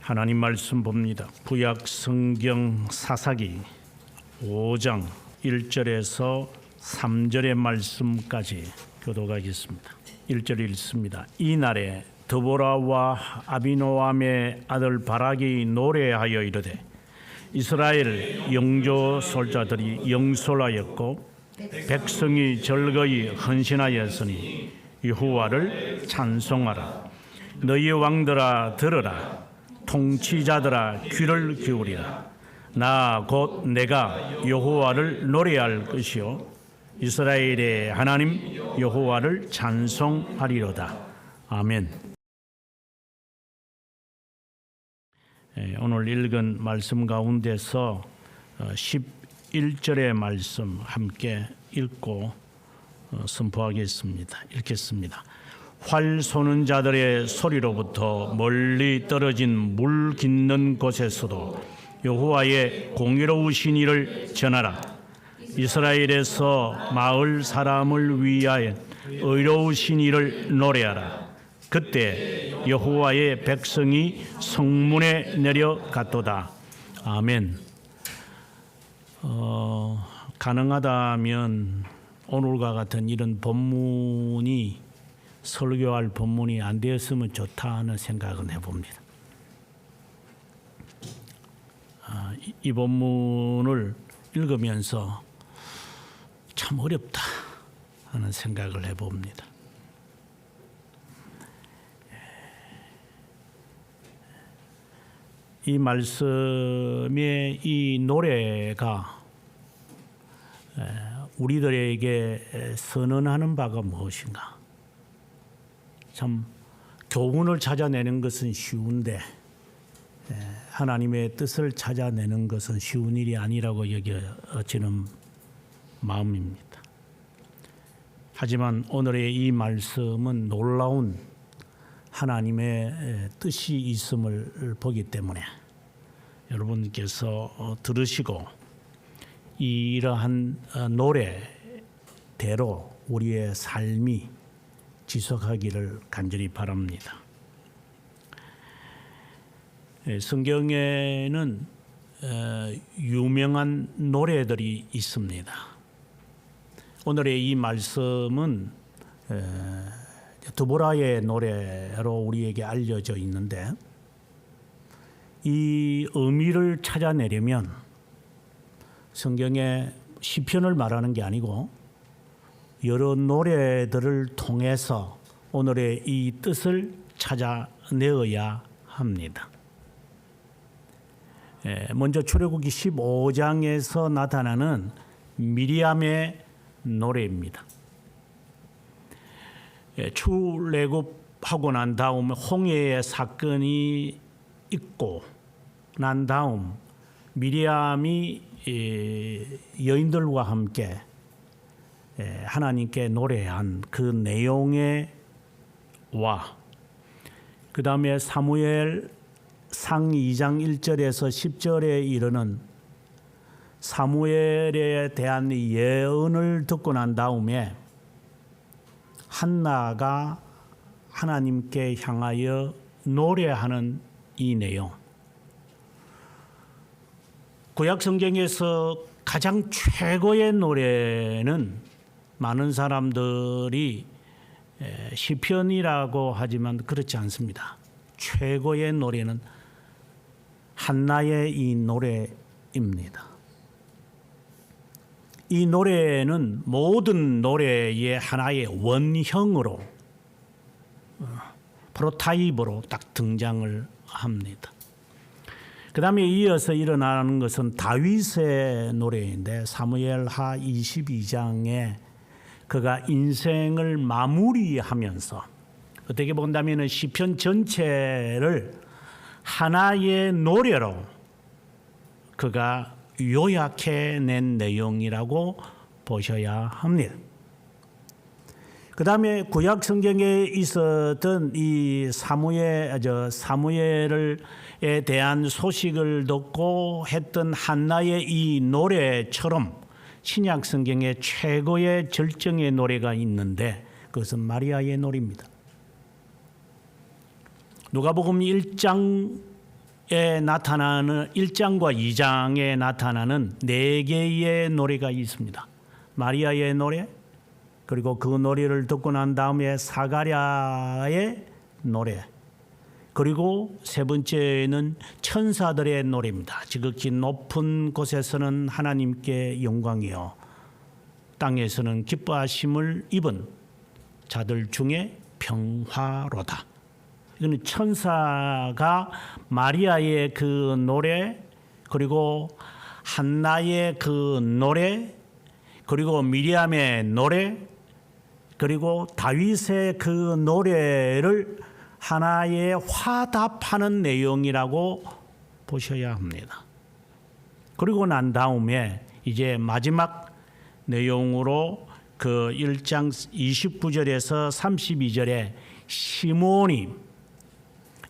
하나님 말씀 봅니다. 구약 성경 사사기 5장 1절에서 3절의 말씀까지 교독하겠습니다. 1절 읽습니다. 이날에 드보라와 아비노암의 아들 바락이 노래하여 이르되 이스라엘 영조 솔자들이 영솔하였고 백성이 즐거이 헌신하였으니 여호와를 찬송하라. 너희 왕들아 들으라. 통치자들아 귀를 기울이라. 나 곧 내가 여호와를 노래할 것이요 이스라엘의 하나님 여호와를 찬송하리로다. 아멘. 오늘 읽은 말씀 가운데서 11절의 말씀 함께 읽고 선포하겠습니다. 읽겠습니다. 활 쏘는 자들의 소리로부터 멀리 떨어진 물 깃는 곳에서도 여호와의 공의로우신 일을 전하라. 이스라엘에서 마을 사람을 위하여 의로우신 일을 노래하라. 그때 여호와의 백성이 성문에 내려갔도다. 아멘. 가능하다면 오늘과 같은 이런 본문이 설교할 본문이 안 되었으면 좋다 하는 생각은 해봅니다. 이 본문을 읽으면서 참 어렵다 하는 생각을 해봅니다. 이 말씀의 이 노래가 우리들에게 선언하는 바가 무엇인가? 참 교훈을 찾아내는 것은 쉬운데 하나님의 뜻을 찾아내는 것은 쉬운 일이 아니라고 여겨지는 마음입니다. 하지만 오늘의 이 말씀은 놀라운 하나님의 뜻이 있음을 보기 때문에 여러분께서 들으시고 이러한 노래대로 우리의 삶이 지속하기를 간절히 바랍니다. 성경에는 유명한 노래들이 있습니다. 오늘의 이 말씀은 드보라의 노래로 우리에게 알려져 있는데 이 의미를 찾아내려면 성경의 시편을 말하는 게 아니고 여러 노래들을 통해서 오늘의 이 뜻을 찾아내어야 합니다. 먼저 출애굽기 15장에서 나타나는 미리암의 노래입니다. 출애굽하고 난 다음 홍해의 사건이 있고 난 다음 미리암이 여인들과 함께 하나님께 노래한 그 내용의 그 다음에 사무엘 상 2장 1절에서 10절에 이르는 사무엘에 대한 예언을 듣고 난 다음에 한나가 하나님께 향하여 노래하는 이 내용, 구약 성경에서 가장 최고의 노래는 많은 사람들이 시편이라고 하지만 그렇지 않습니다. 최고의 노래는 한나의 이 노래입니다. 이 노래는 모든 노래의 하나의 원형으로 프로타입으로 딱 등장을 합니다. 그 다음에 이어서 일어나는 것은 다윗의 노래인데 사무엘하 22장에 그가 인생을 마무리하면서 어떻게 본다면 시편 전체를 하나의 노래로 그가 요약해낸 내용이라고 보셔야 합니다. 그 다음에 구약 성경에 있었던 이 사무엘에 대한 소식을 듣고 했던 한나의 이 노래처럼 신약 성경에 최고의 절정의 노래가 있는데 그것은 마리아의 노래입니다. 누가복음 1장 나타나는 1장과 2장에 나타나는 4개의 노래가 있습니다. 마리아의 노래, 그리고 그 노래를 듣고 난 다음에 사가랴의 노래, 그리고 세 번째는 천사들의 노래입니다. 지극히 높은 곳에서는 하나님께 영광이요, 땅에서는 기뻐하심을 입은 자들 중에 평화로다. 이거는 천사가 마리아의 그 노래, 그리고 한나의 그 노래, 그리고 미리암의 노래, 그리고 다윗의 그 노래를 하나의 화답하는 내용이라고 보셔야 합니다. 그리고 난 다음에 이제 마지막 내용으로 그 1장 29절에서 32절에 시몬이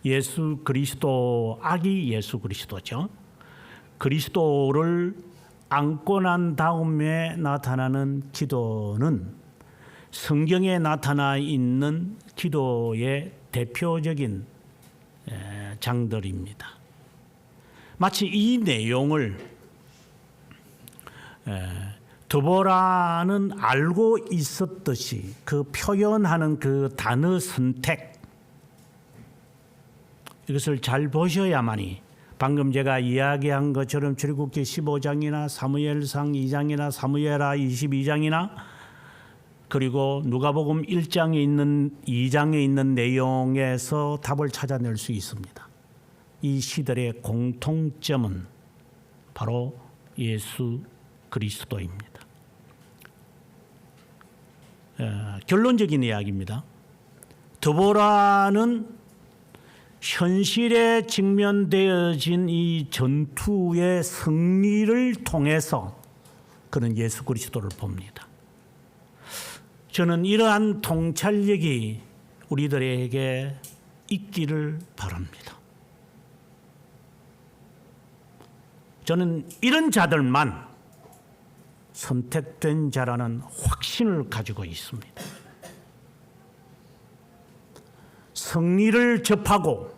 예수 그리스도, 아기 예수 그리스도죠, 그리스도를 안고 난 다음에 나타나는 기도는 성경에 나타나 있는 기도의 대표적인 장들입니다. 마치 이 내용을 드보라는 알고 있었듯이 그 표현하는 그 단어 선택, 이것을 잘 보셔야만이 방금 제가 이야기한 것처럼 출애굽기 15장이나 사무엘상 2장이나 사무엘하 22장이나 그리고 누가복음 1장에 있는 2장에 있는 내용에서 답을 찾아낼 수 있습니다. 이 시들의 공통점은 바로 예수 그리스도입니다. 결론적인 이야기입니다. 드보라는 현실에 직면되어진 이 전투의 승리를 통해서 그는 예수 그리스도를 봅니다. 저는 이러한 통찰력이 우리들에게 있기를 바랍니다. 저는 이런 자들만 선택된 자라는 확신을 가지고 있습니다. 승리를 접하고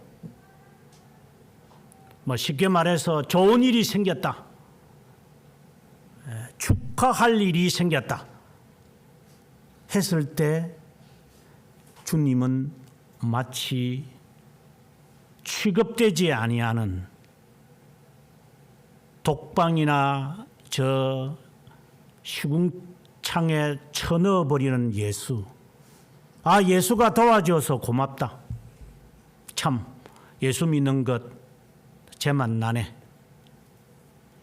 쉽게 말해서 좋은 일이 생겼다, 축하할 일이 생겼다 했을 때 주님은 마치 취급되지 아니하는 독방이나 저 시궁창에 쳐넣어버리는 예수, 예수가 도와줘서 고맙다, 참 예수 믿는 것 쟤만 나네,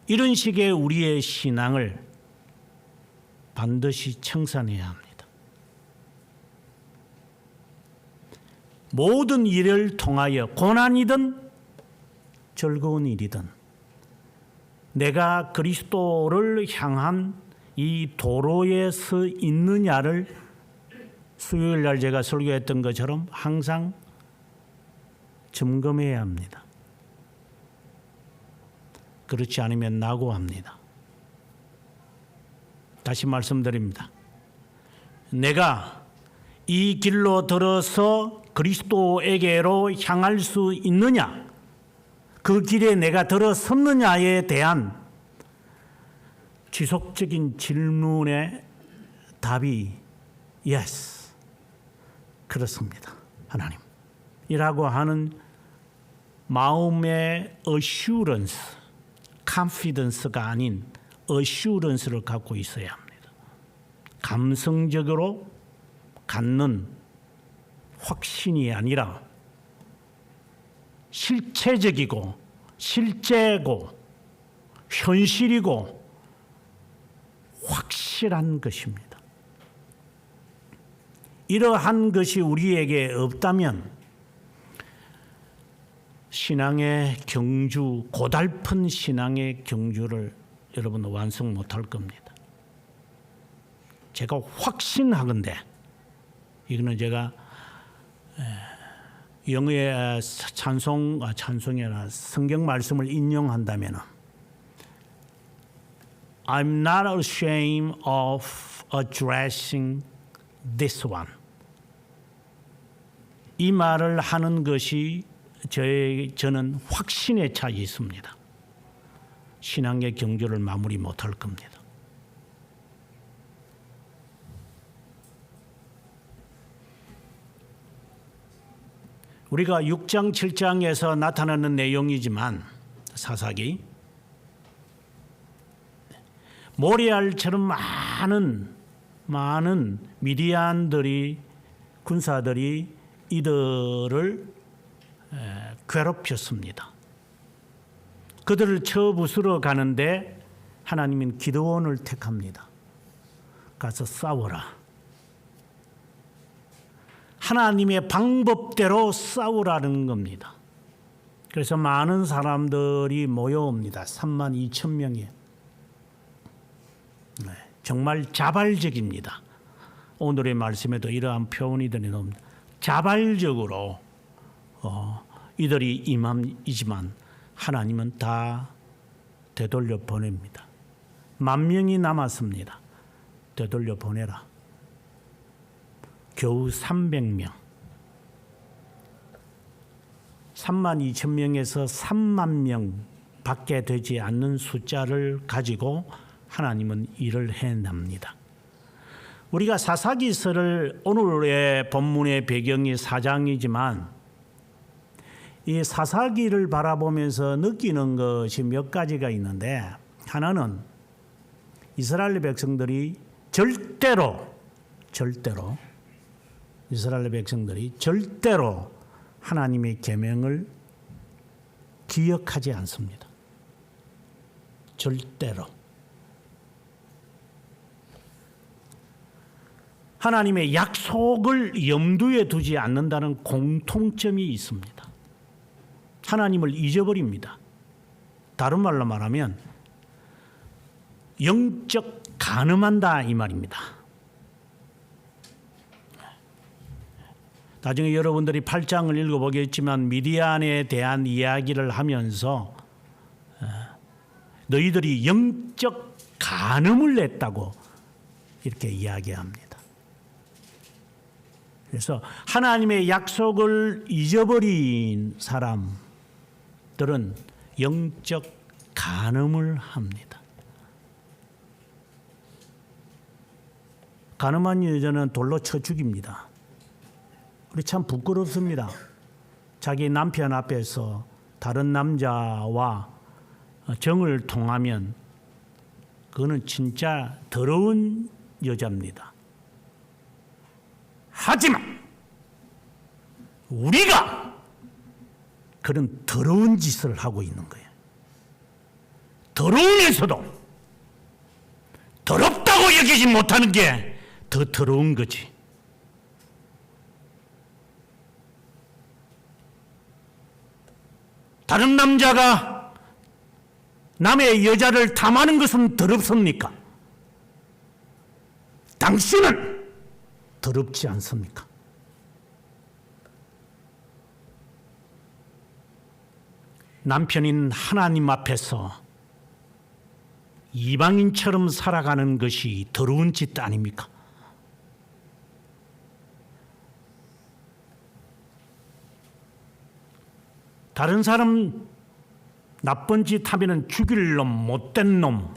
이런 식의 우리의 신앙을 반드시 청산해야 합니다. 모든 일을 통하여 고난이든 즐거운 일이든 내가 그리스도를 향한 이 도로에 서 있느냐를 수요일 날 제가 설교했던 것처럼 항상 점검해야 합니다. 그렇지 않으면 낙오합니다. 다시 말씀드립니다. 내가 이 길로 들어서 그리스도에게로 향할 수 있느냐, 그 길에 내가 들어섰느냐에 대한 지속적인 질문의 답이 yes, 그렇습니다, 하나님 이라고 하는 마음의 assurance, confidence가 아닌 assurance를 갖고 있어야 합니다. 감성적으로 갖는 확신이 아니라 실체적이고 실제고 현실이고 확실한 것입니다. 이러한 것이 우리에게 없다면 신앙의 경주, 고달픈 신앙의 경주를 여러분 완성 못할 겁니다. 제가 확신하건대, 이거는 제가 영어의 찬송이나 성경 말씀을 인용한다면 I'm not ashamed of addressing this one. 이 말을 하는 것이 저는 확신에 차 있습니다. 신앙의 경주를 마무리 못할 겁니다. 우리가 6장, 7장에서 나타나는 내용이지만 사사기 모리알처럼 많은 미디안들이 군사들이 이들을 괴롭혔습니다. 그들을 쳐 부수러 가는데 하나님은 기드온을 택합니다. 가서 싸워라. 하나님의 방법대로 싸우라는 겁니다. 그래서 많은 사람들이 모여옵니다. 32,000명이. 정말 자발적입니다. 오늘의 말씀에도 이러한 표현이 나옵니다. 자발적으로 이들이 임함이지만 하나님은 다 되돌려 보냅니다. 10,000명이 남았습니다. 되돌려 보내라. 겨우 300명. 32,000명에서 30,000명 밖에 되지 않는 숫자를 가지고 하나님은 일을 해납니다. 우리가 사사기서를 오늘의 본문의 배경이 4장이지만 이 사사기를 바라보면서 느끼는 것이 몇 가지가 있는데, 하나는 이스라엘 백성들이 이스라엘 백성들이 절대로 하나님의 계명을 기억하지 않습니다. 절대로. 하나님의 약속을 염두에 두지 않는다는 공통점이 있습니다. 하나님을 잊어버립니다. 다른 말로 말하면 영적 간음한다 이 말입니다. 나중에 여러분들이 8장을 읽어보겠지만 미디안에 대한 이야기를 하면서 너희들이 영적 간음을 냈다고 이렇게 이야기합니다. 그래서 하나님의 약속을 잊어버린 사람들은 영적 간음을 합니다. 간음한 여자는 돌로 쳐 죽입니다. 우리 참 부끄럽습니다. 자기 남편 앞에서 다른 남자와 정을 통하면 그거는 진짜 더러운 여자입니다. 하지만 우리가 그런 더러운 짓을 하고 있는 거예요. 더러우면서도 더럽다고 여기지 못하는 게 더 더러운 거지. 다른 남자가 남의 여자를 탐하는 것은 더럽습니까? 당신은 더럽지 않습니까? 남편인 하나님 앞에서 이방인처럼 살아가는 것이 더러운 짓 아닙니까? 다른 사람 나쁜 짓 하면은 죽일 놈, 못된 놈,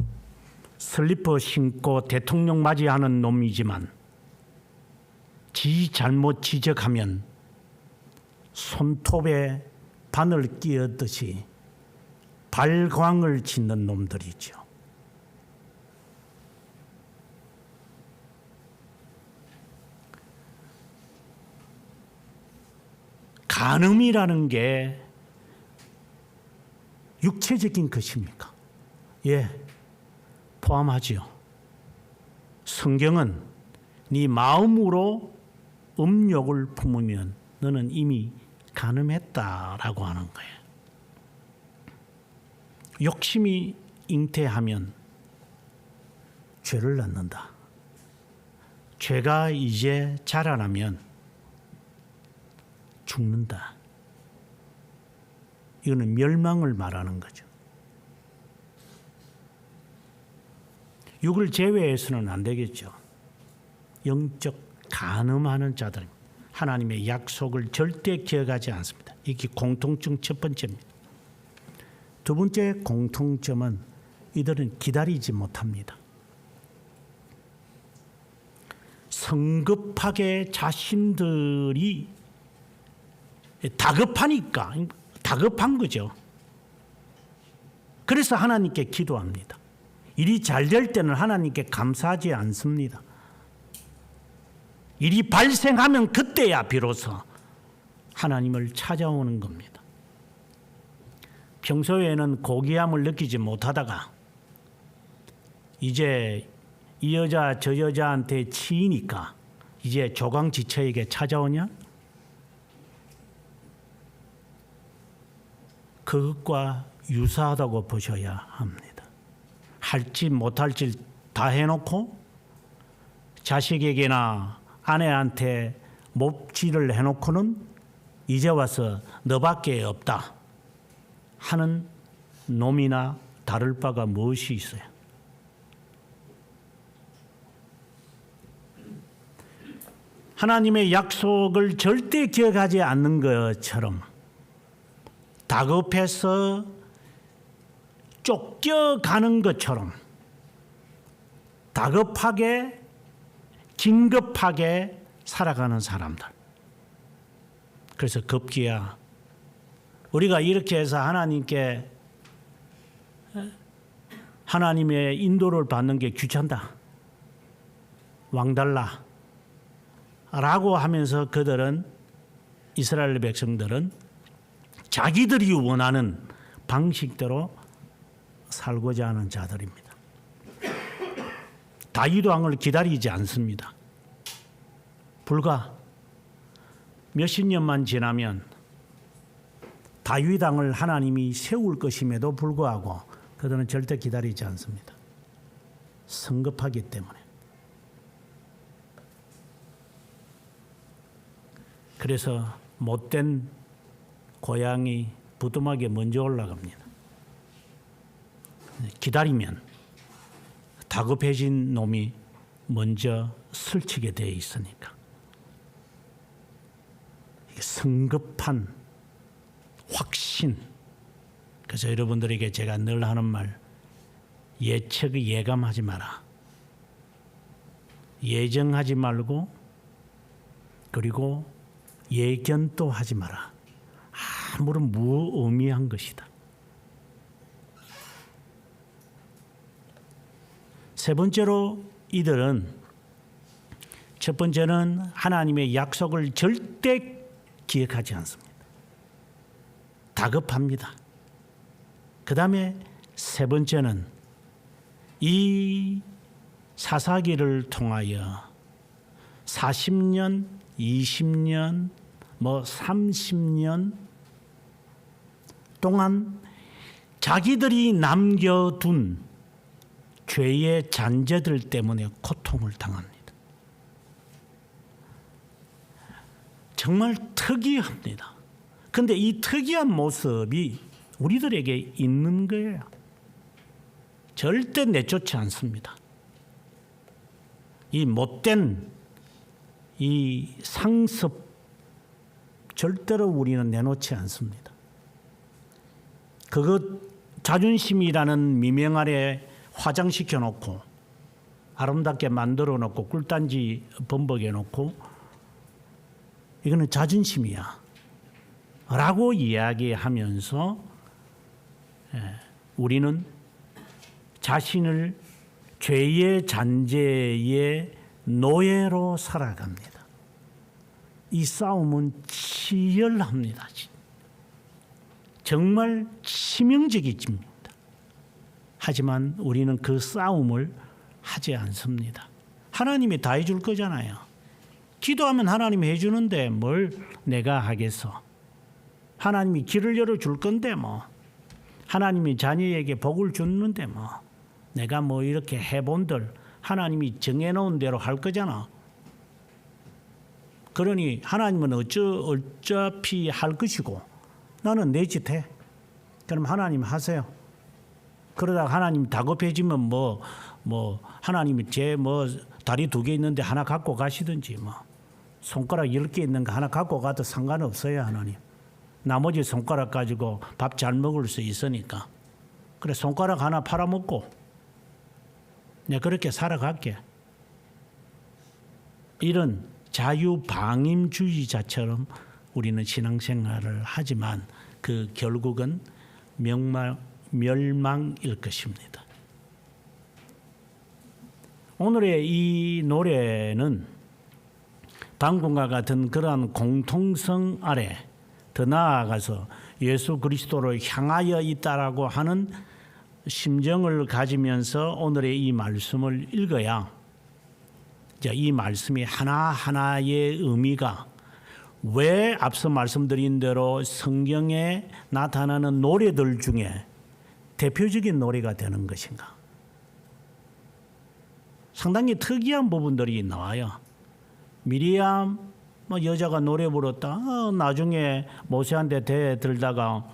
슬리퍼 신고 대통령 맞이하는 놈이지만 지 잘못 지적하면 손톱에 바늘 끼얹듯이 발광을 짓는 놈들이죠. 간음이라는 게 육체적인 것입니까? 예, 포함하지요. 성경은 네 마음으로 음욕을 품으면 너는 이미 간음했다라고 하는 거예요. 욕심이 잉태하면 죄를 낳는다. 죄가 이제 자라나면 죽는다. 이거는 멸망을 말하는 거죠. 육을 제외해서는 안 되겠죠. 영적 간음하는 자들, 하나님의 약속을 절대 기억하지 않습니다. 이게 공통점 첫 번째입니다. 두 번째 공통점은 이들은 기다리지 못합니다. 성급하게 자신들이 다급하니까 다급한 거죠. 그래서 하나님께 기도합니다. 일이 잘 될 때는 하나님께 감사하지 않습니다. 일이 발생하면 그때야 비로소 하나님을 찾아오는 겁니다. 평소에는 고귀함을 느끼지 못하다가 이제 이 여자 저 여자한테 치이니까 이제 조강지처에게 찾아오냐? 그것과 유사하다고 보셔야 합니다. 할지 못할지 다 해놓고 자식에게나 아내한테 몹질을 해놓고는 이제 와서 너밖에 없다 하는 놈이나 다를 바가 무엇이 있어요? 하나님의 약속을 절대 기억하지 않는 것처럼 다급해서 쫓겨가는 것처럼 다급하게 긴급하게 살아가는 사람들. 그래서 급기야 우리가 이렇게 해서 하나님께 하나님의 인도를 받는 게 귀찮다. 왕달라. 라고 하면서 그들은 이스라엘 백성들은 자기들이 원하는 방식대로 살고자 하는 자들입니다. 다윗 왕을 기다리지 않습니다. 불과 몇십 년만 지나면 다윗 왕을 하나님이 세울 것임에도 불구하고 그들은 절대 기다리지 않습니다. 성급하기 때문에. 그래서 못된 고양이 부뚜막에 먼저 올라갑니다. 기다리면 다급해진 놈이 먼저 설치게 되어 있으니까. 성급한 확신. 그래서 여러분들에게 제가 늘 하는 말, 예측 예감하지 마라. 예정하지 말고 그리고 예견도 하지 마라. 아무런 무의미한 것이다. 세 번째로 이들은 첫 번째는 하나님의 약속을 절대 기억하지 않습니다. 다급합니다. 그 다음에 세 번째는 이 사사기를 통하여 40년, 20년, 30년 동안 자기들이 남겨둔 죄의 잔재들 때문에 고통을 당합니다. 정말 특이합니다. 그런데 이 특이한 모습이 우리들에게 있는 거예요. 절대 내쫓지 않습니다. 이 못된 이 상습 절대로 우리는 내놓지 않습니다. 그것 자존심이라는 미명 아래 화장시켜 놓고 아름답게 만들어 놓고 꿀단지 범벅해 놓고 이거는 자존심이야 라고 이야기하면서 우리는 자신을 죄의 잔재의 노예로 살아갑니다. 이 싸움은 치열합니다. 정말 치명적입니다. 하지만 우리는 그 싸움을 하지 않습니다. 하나님이 다 해줄 거잖아요. 기도하면 하나님이 해주는데 뭘 내가 하겠어. 하나님이 길을 열어줄 건데 하나님이 자녀에게 복을 주는데 내가 이렇게 해본들 하나님이 정해놓은 대로 할 거잖아. 그러니 하나님은 어차피 할 것이고 나는 내 짓 해. 그럼 하나님 하세요. 그러다가 하나님 다급해지면 하나님이 다리 2개 있는데 하나 갖고 가시든지 손가락 10개 있는 거 하나 갖고 가도 상관없어요, 하나님. 나머지 손가락 가지고 밥 잘 먹을 수 있으니까. 그래, 손가락 하나 팔아먹고 내가 그렇게 살아갈게. 이런 자유방임주의자처럼 우리는 신앙생활을 하지만 그 결국은 멸망일 것입니다. 오늘의 이 노래는 방금과 같은 그러한 공통성 아래 더 나아가서 예수 그리스도를 향하여 있다라고 하는 심정을 가지면서 오늘의 이 말씀을 읽어야 이 말씀이 하나하나의 의미가 왜 앞서 말씀드린 대로 성경에 나타나는 노래들 중에 대표적인 노래가 되는 것인가. 상당히 특이한 부분들이 나와요. 미리암 여자가 노래 부르다 나중에 모세한테 대들다가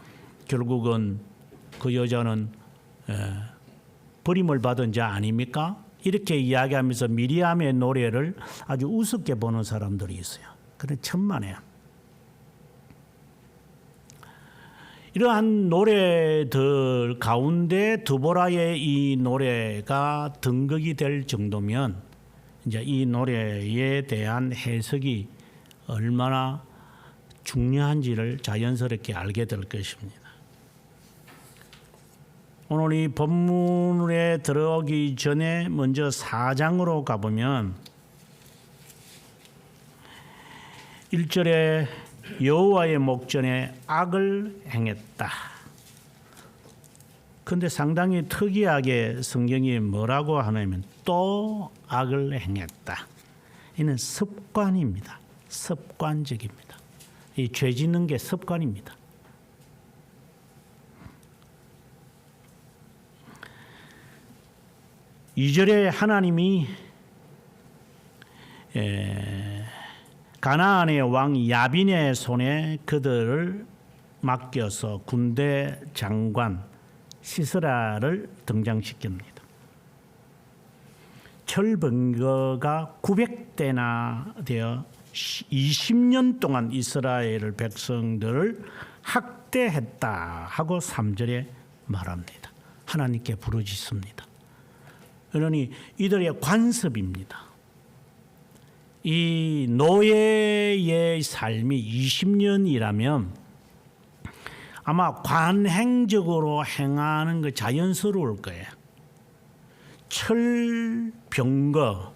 결국은 그 여자는 버림을 받은 자 아닙니까? 이렇게 이야기하면서 미리암의 노래를 아주 우습게 보는 사람들이 있어요. 그런 천만에요. 이러한 노래들 가운데 드보라의 이 노래가 등극이 될 정도면 이제 이 노래에 대한 해석이 얼마나 중요한지를 자연스럽게 알게 될 것입니다. 오늘 이 본문에 들어오기 전에 먼저 4장으로 가보면 1절에 여호와의 목전에 악을 행했다. 그런데 상당히 특이하게 성경이 뭐라고 하냐면 또 악을 행했다. 이는 습관입니다. 습관적입니다. 이 죄 짓는 게 습관입니다. 이절에 하나님이 가나안의 왕 야빈의 손에 그들을 맡겨서 군대 장관 시스라를 등장시킵니다. 철병거가 900대나 되어 20년 동안 이스라엘 백성들을 학대했다 하고 3절에 말합니다. 하나님께 부르짖습니다. 그러니 이들의 관습입니다. 이 노예의 삶이 20년이라면 아마 관행적으로 행하는 거 자연스러울 거예요. 철병거,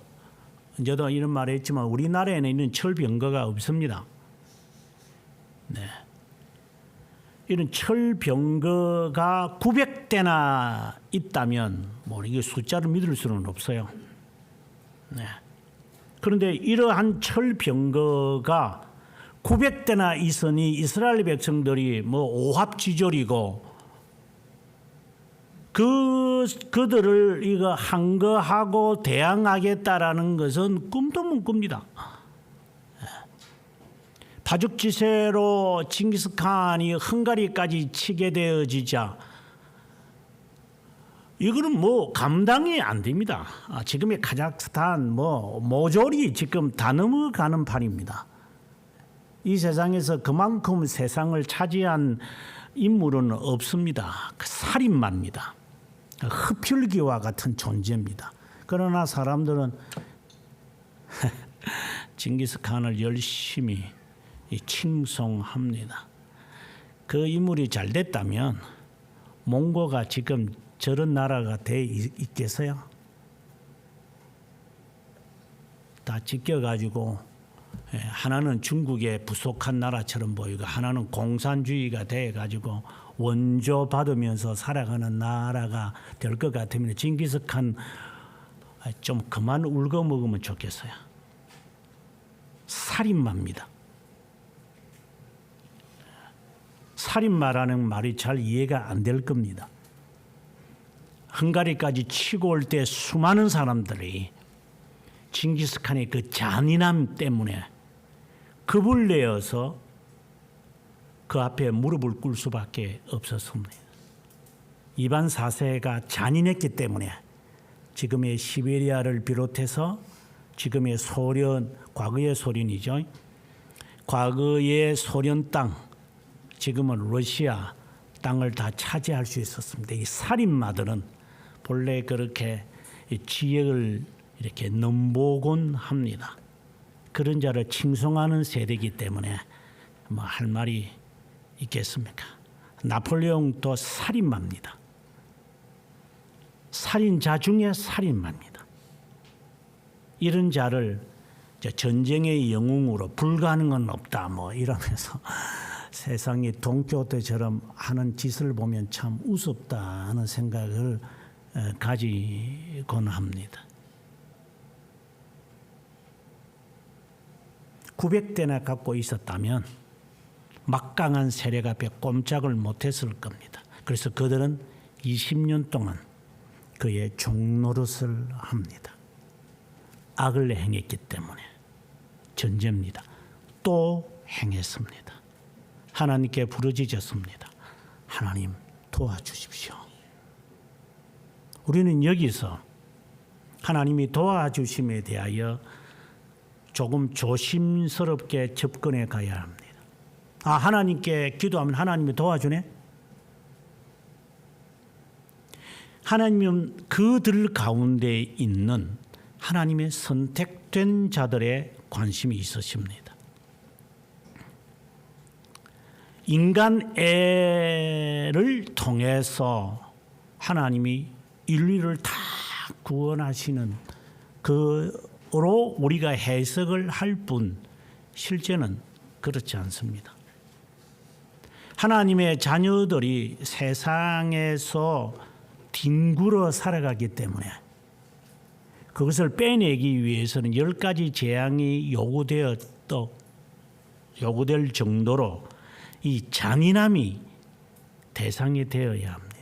저도 이런 말을 했지만 우리나라에는 있는 철병거가 없습니다. 네. 이런 철병거가 900대나 있다면 뭐 이게 숫자를 믿을 수는 없어요. 네. 그런데 이러한 철병거가 900대나 있으니 이스라엘 백성들이 뭐 오합지졸이고 그들을 이거 항거하고 대항하겠다라는 것은 꿈도 못 꿉니다. 파죽지세로 징기스칸이 헝가리까지 치게 되어지자 이거는 뭐 감당이 안 됩니다. 지금의 카자흐스탄 뭐 모조리 지금 다 넘어가는 판입니다. 이 세상에서 그만큼 세상을 차지한 인물은 없습니다. 살인마입니다. 흡혈귀와 같은 존재입니다. 그러나 사람들은 징기스칸을 열심히 칭송합니다. 그 인물이 잘 됐다면 몽고가 지금 저런 나라가 돼 있겠어요? 다 찢겨가지고 하나는 중국의 부속한 나라처럼 보이고 하나는 공산주의가 돼가지고 원조 받으면서 살아가는 나라가 될 것 같으면 징기스칸 좀 그만 울고 먹으면 좋겠어요. 살인마입니다. 살인마라는 말이 잘 이해가 안 될 겁니다. 헝가리까지 치고 올 때 수많은 사람들이 징기스칸의 그 잔인함 때문에 겁을 내어서 그 앞에 무릎을 꿇을 수밖에 없었습니다. 이반 4세가 잔인했기 때문에 지금의 시베리아를 비롯해서 지금의 소련, 과거의 소련이죠. 과거의 소련 땅, 지금은 러시아 땅을 다 차지할 수 있었습니다. 이 살인마들은 본래 그렇게 지역을 이렇게 넘보곤 합니다. 그런 자를 칭송하는 세대이기 때문에 뭐 할 말이 있겠습니까? 나폴레옹도 살인마입니다. 살인자 중에 살인마입니다. 이런 자를 전쟁의 영웅으로 불가능은 없다 뭐 이러면서 세상이 돈키호테처럼 하는 짓을 보면 참 우습다 하는 생각을 가지곤 합니다. 900대나 갖고 있었다면 막강한 세력 앞에 꼼짝을 못했을 겁니다. 그래서 그들은 20년 동안 그의 종노릇을 합니다. 악을 행했기 때문에 전제입니다. 또 행했습니다. 하나님께 부르짖었습니다. 하나님 도와주십시오. 우리는 여기서 하나님이 도와주심에 대하여 조금 조심스럽게 접근해 가야 합니다. 아, 하나님께 기도하면 하나님이 도와주네? 하나님은 그들 가운데 있는 하나님의 선택된 자들의 관심이 있으십니다. 인간 애를 통해서 하나님이 인류를 다 구원하시는 그로 우리가 해석을 할 뿐 실제는 그렇지 않습니다. 하나님의 자녀들이 세상에서 뒹굴어 살아가기 때문에 그것을 빼내기 위해서는 10가지 재앙이 요구될 정도로 이 잔인함이 대상이 되어야 합니다.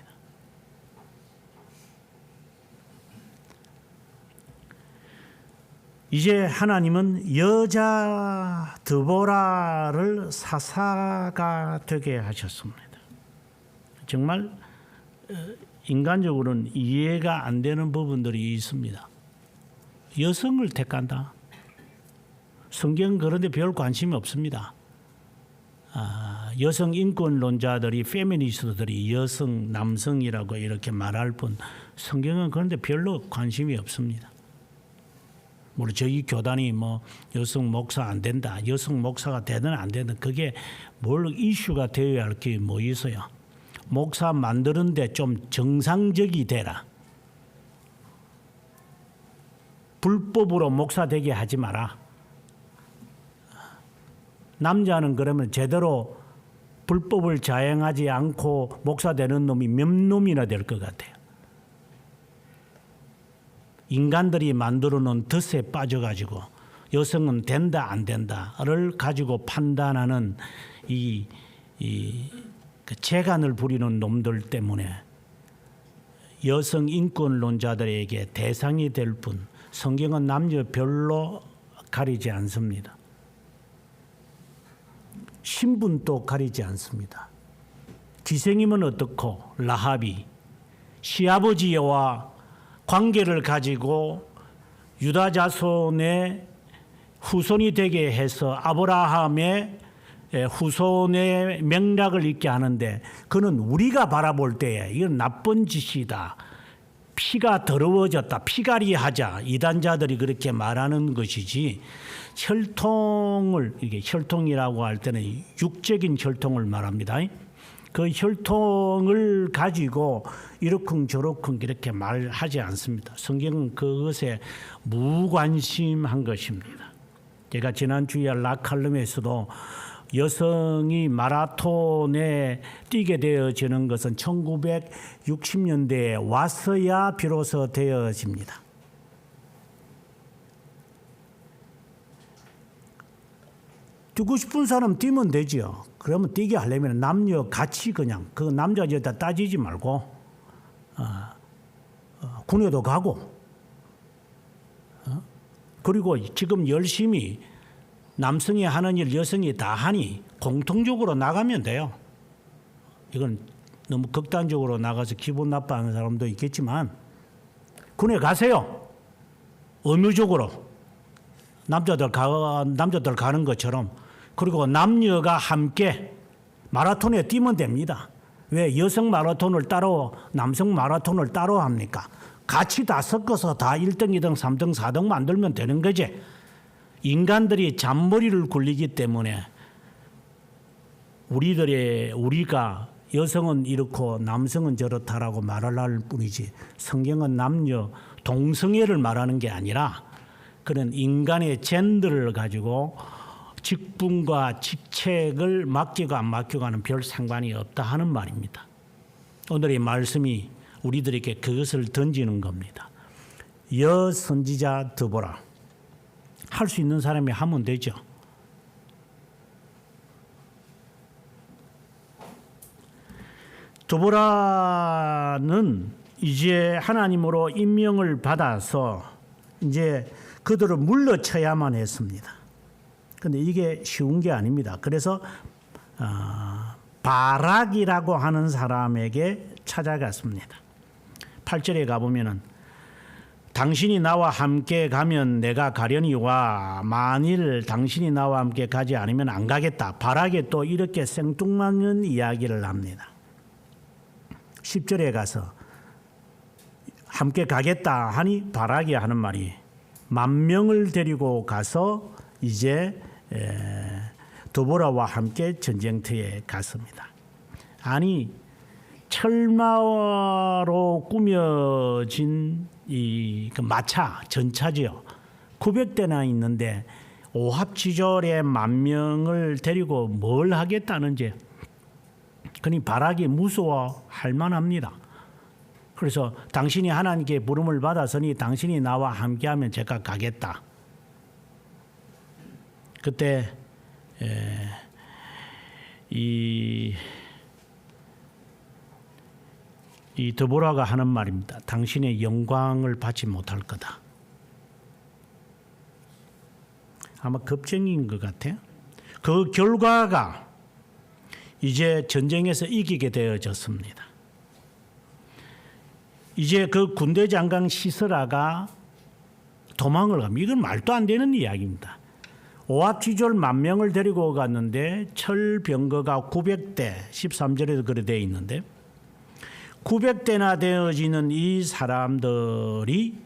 이제 하나님은 여자 드보라를 사사가 되게 하셨습니다. 정말 인간적으로는 이해가 안 되는 부분들이 있습니다. 여성을 택한다. 성경은 그런데 별 관심이 없습니다. 여성 인권론자들이 페미니스트들이 여성, 남성이라고 이렇게 말할 뿐 성경은 그런데 별로 관심이 없습니다. 물론 저희 교단이 뭐 여성 목사 안 된다, 여성 목사가 되든 안 되든 그게 뭘 이슈가 되어야 할 게 뭐 있어요. 목사 만드는데 좀 정상적이 되라. 불법으로 목사 되게 하지 마라. 남자는 그러면 제대로 불법을 자행하지 않고 목사 되는 놈이 몇 놈이나 될 것 같아요. 인간들이 만들어 놓은 덫에 빠져가지고 여성은 된다 안 된다를 가지고 판단하는 그 재간을 부리는 놈들 때문에 여성 인권론자들에게 대상이 될 뿐 성경은 남녀 별로 가리지 않습니다. 신분도 가리지 않습니다. 기생이면 어떻고 라합이 시아버지와 관계를 가지고 유다 자손의 후손이 되게 해서 아브라함의 후손의 맥락을 읽게 하는데 그는 우리가 바라볼 때에 이건 나쁜 짓이다. 피가 더러워졌다. 피갈이 하자. 이단자들이 그렇게 말하는 것이지 혈통을 이게 혈통이라고 할 때는 육적인 혈통을 말합니다. 그 혈통을 가지고 이러쿵저러쿵 이렇게 말하지 않습니다. 성경은 그것에 무관심한 것입니다. 제가 지난주에 락칼럼에서도 여성이 마라톤에 뛰게 되어지는 것은 1960년대에 와서야 비로소 되어집니다. 뛰고 싶은 사람 뛰면 되죠. 그러면 뛰게 하려면 남녀 같이 그냥 그 남자 여자 따지지 말고 군에도 가고 그리고 지금 열심히 남성이 하는 일 여성이 다 하니 공통적으로 나가면 돼요. 이건 너무 극단적으로 나가서 기분 나빠하는 사람도 있겠지만 군에 가세요. 의무적으로 남자들 가는 것처럼, 그리고 남녀가 함께 마라톤에 뛰면 됩니다. 왜 여성 마라톤을 따로 남성 마라톤을 따로 합니까? 같이 다 섞어서 다 1등, 2등, 3등, 4등 만들면 되는 거지. 인간들이 잔머리를 굴리기 때문에 우리가 여성은 이렇고 남성은 저렇다라고 말을 할 뿐이지, 성경은 남녀 동성애를 말하는 게 아니라 그런 인간의 젠더를 가지고 직분과 직책을 맡기고 안 맡기고 하는 별 상관이 없다 하는 말입니다. 오늘의 말씀이 우리들에게 그것을 던지는 겁니다. 여선지자 드보라. 할 수 있는 사람이 하면 되죠. 드보라는 이제 하나님으로 임명을 받아서 이제 그들을 물러쳐야만 했습니다. 그런데 이게 쉬운 게 아닙니다. 그래서 바락이라고 하는 사람에게 찾아갔습니다. 8절에 가보면은 당신이 나와 함께 가면 내가 가려니와 만일 당신이 나와 함께 가지 않으면 안 가겠다. 바락에 또 이렇게 생뚱맞는 이야기를 합니다. 10절에 가서 함께 가겠다 하니 바락이 하는 말이 10,000명을 데리고 가서 이제 드보라와 함께 전쟁터에 갔습니다. 아니 철마로 꾸며진 그 마차 전차지요. 900대나 있는데 오합지졸에 10,000명을 데리고 뭘 하겠다는지, 그니 바락이 무서워할 만합니다. 그래서 당신이 하나님께 부름을 받았으니 당신이 나와 함께하면 제가 가겠다. 그때 이 드보라가 하는 말입니다. 당신의 영광을 받지 못할 거다. 아마 겁쟁이인 것 같아요. 그 결과가 이제 전쟁에서 이기게 되어졌습니다. 이제 그 군대 장관 시스라가 도망을 갑니다. 이건 말도 안 되는 이야기입니다. 오합지졸 10,000명을 데리고 갔는데 철병거가 900대, 13절에도 그래 되어 있는데 900대나 되어지는 이 사람들이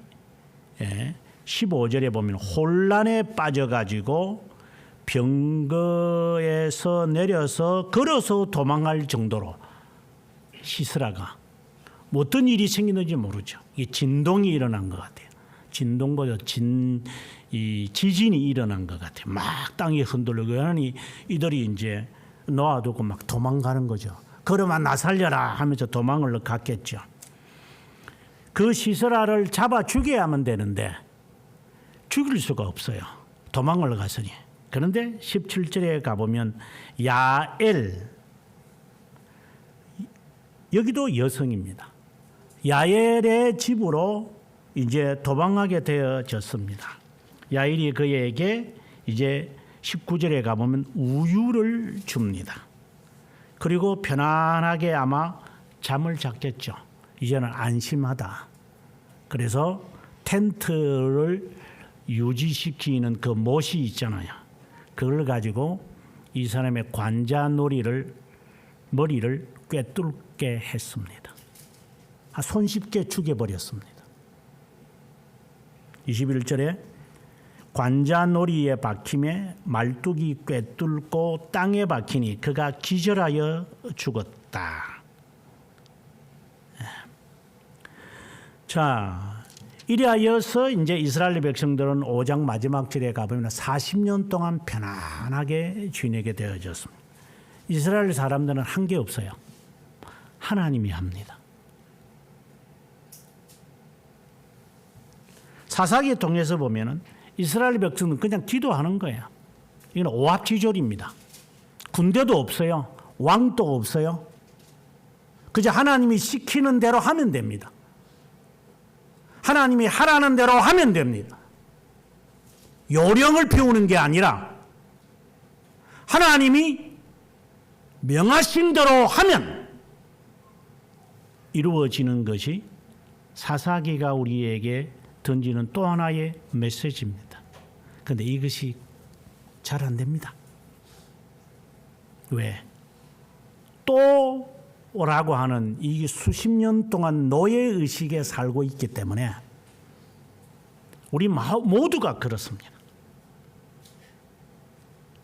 15절에 보면 혼란에 빠져가지고 병거에서 내려서 걸어서 도망할 정도로 시스라가 어떤 일이 생기는지 모르죠. 이 진동이 일어난 것 같아요. 진동보다 지진이 일어난 것 같아요. 막 땅이 흔들리고 하니 이들이 이제 놓아두고 막 도망가는 거죠. 그러면 나 살려라 하면서 도망을 갔겠죠. 그 시스라를 잡아 죽여야만 되는데 죽일 수가 없어요. 도망을 갔으니. 그런데 17절에 가보면 야엘, 여기도 여성입니다. 야엘의 집으로 이제 도망하게 되어졌습니다. 야엘이 그에게 이제 19절에 가보면 우유를 줍니다. 그리고 편안하게 아마 잠을 잤겠죠. 이제는 안심하다. 그래서 텐트를 유지시키는 그 못이 있잖아요. 그걸 가지고 이 사람의 머리를 꿰뚫게 했습니다. 손쉽게 죽여버렸습니다. 21절에 관자놀이에 박힘에 말뚝이 꿰뚫고 땅에 박히니 그가 기절하여 죽었다. 자, 이리하여서 이제 이스라엘 백성들은 5장 마지막 절에 가보면 40년 동안 편안하게 지내게 되어졌습니다. 이스라엘 사람들은 한 게 없어요. 하나님이 합니다. 사사기에 통해서 보면은 이스라엘 백성은 그냥 기도하는 거예요. 이건 오합지졸입니다. 군대도 없어요. 왕도 없어요. 그저 하나님이 시키는 대로 하면 됩니다. 하나님이 하라는 대로 하면 됩니다. 요령을 피우는 게 아니라 하나님이 명하신 대로 하면 이루어지는 것이 사사기가 우리에게 던지는 또 하나의 메시지입니다. 그런데 이것이 잘 안 됩니다. 왜? 또라고 하는 이 수십 년 동안 노예의식에 살고 있기 때문에 우리 모두가 그렇습니다.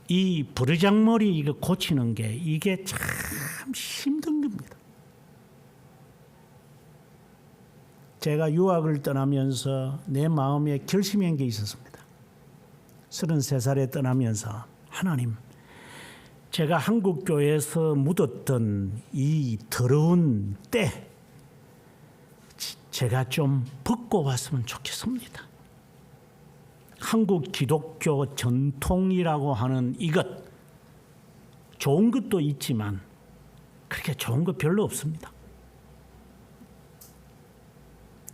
이 버르장머리 이거 고치는 게 이게 참 힘든 겁니다. 제가 유학을 떠나면서 내 마음에 결심한 게 있었습니다. 33살에 떠나면서 하나님, 제가 한국 교회에서 묻었던 이 더러운 때 제가 좀 벗고 왔으면 좋겠습니다. 한국 기독교 전통이라고 하는 이것, 좋은 것도 있지만 그렇게 좋은 거 별로 없습니다.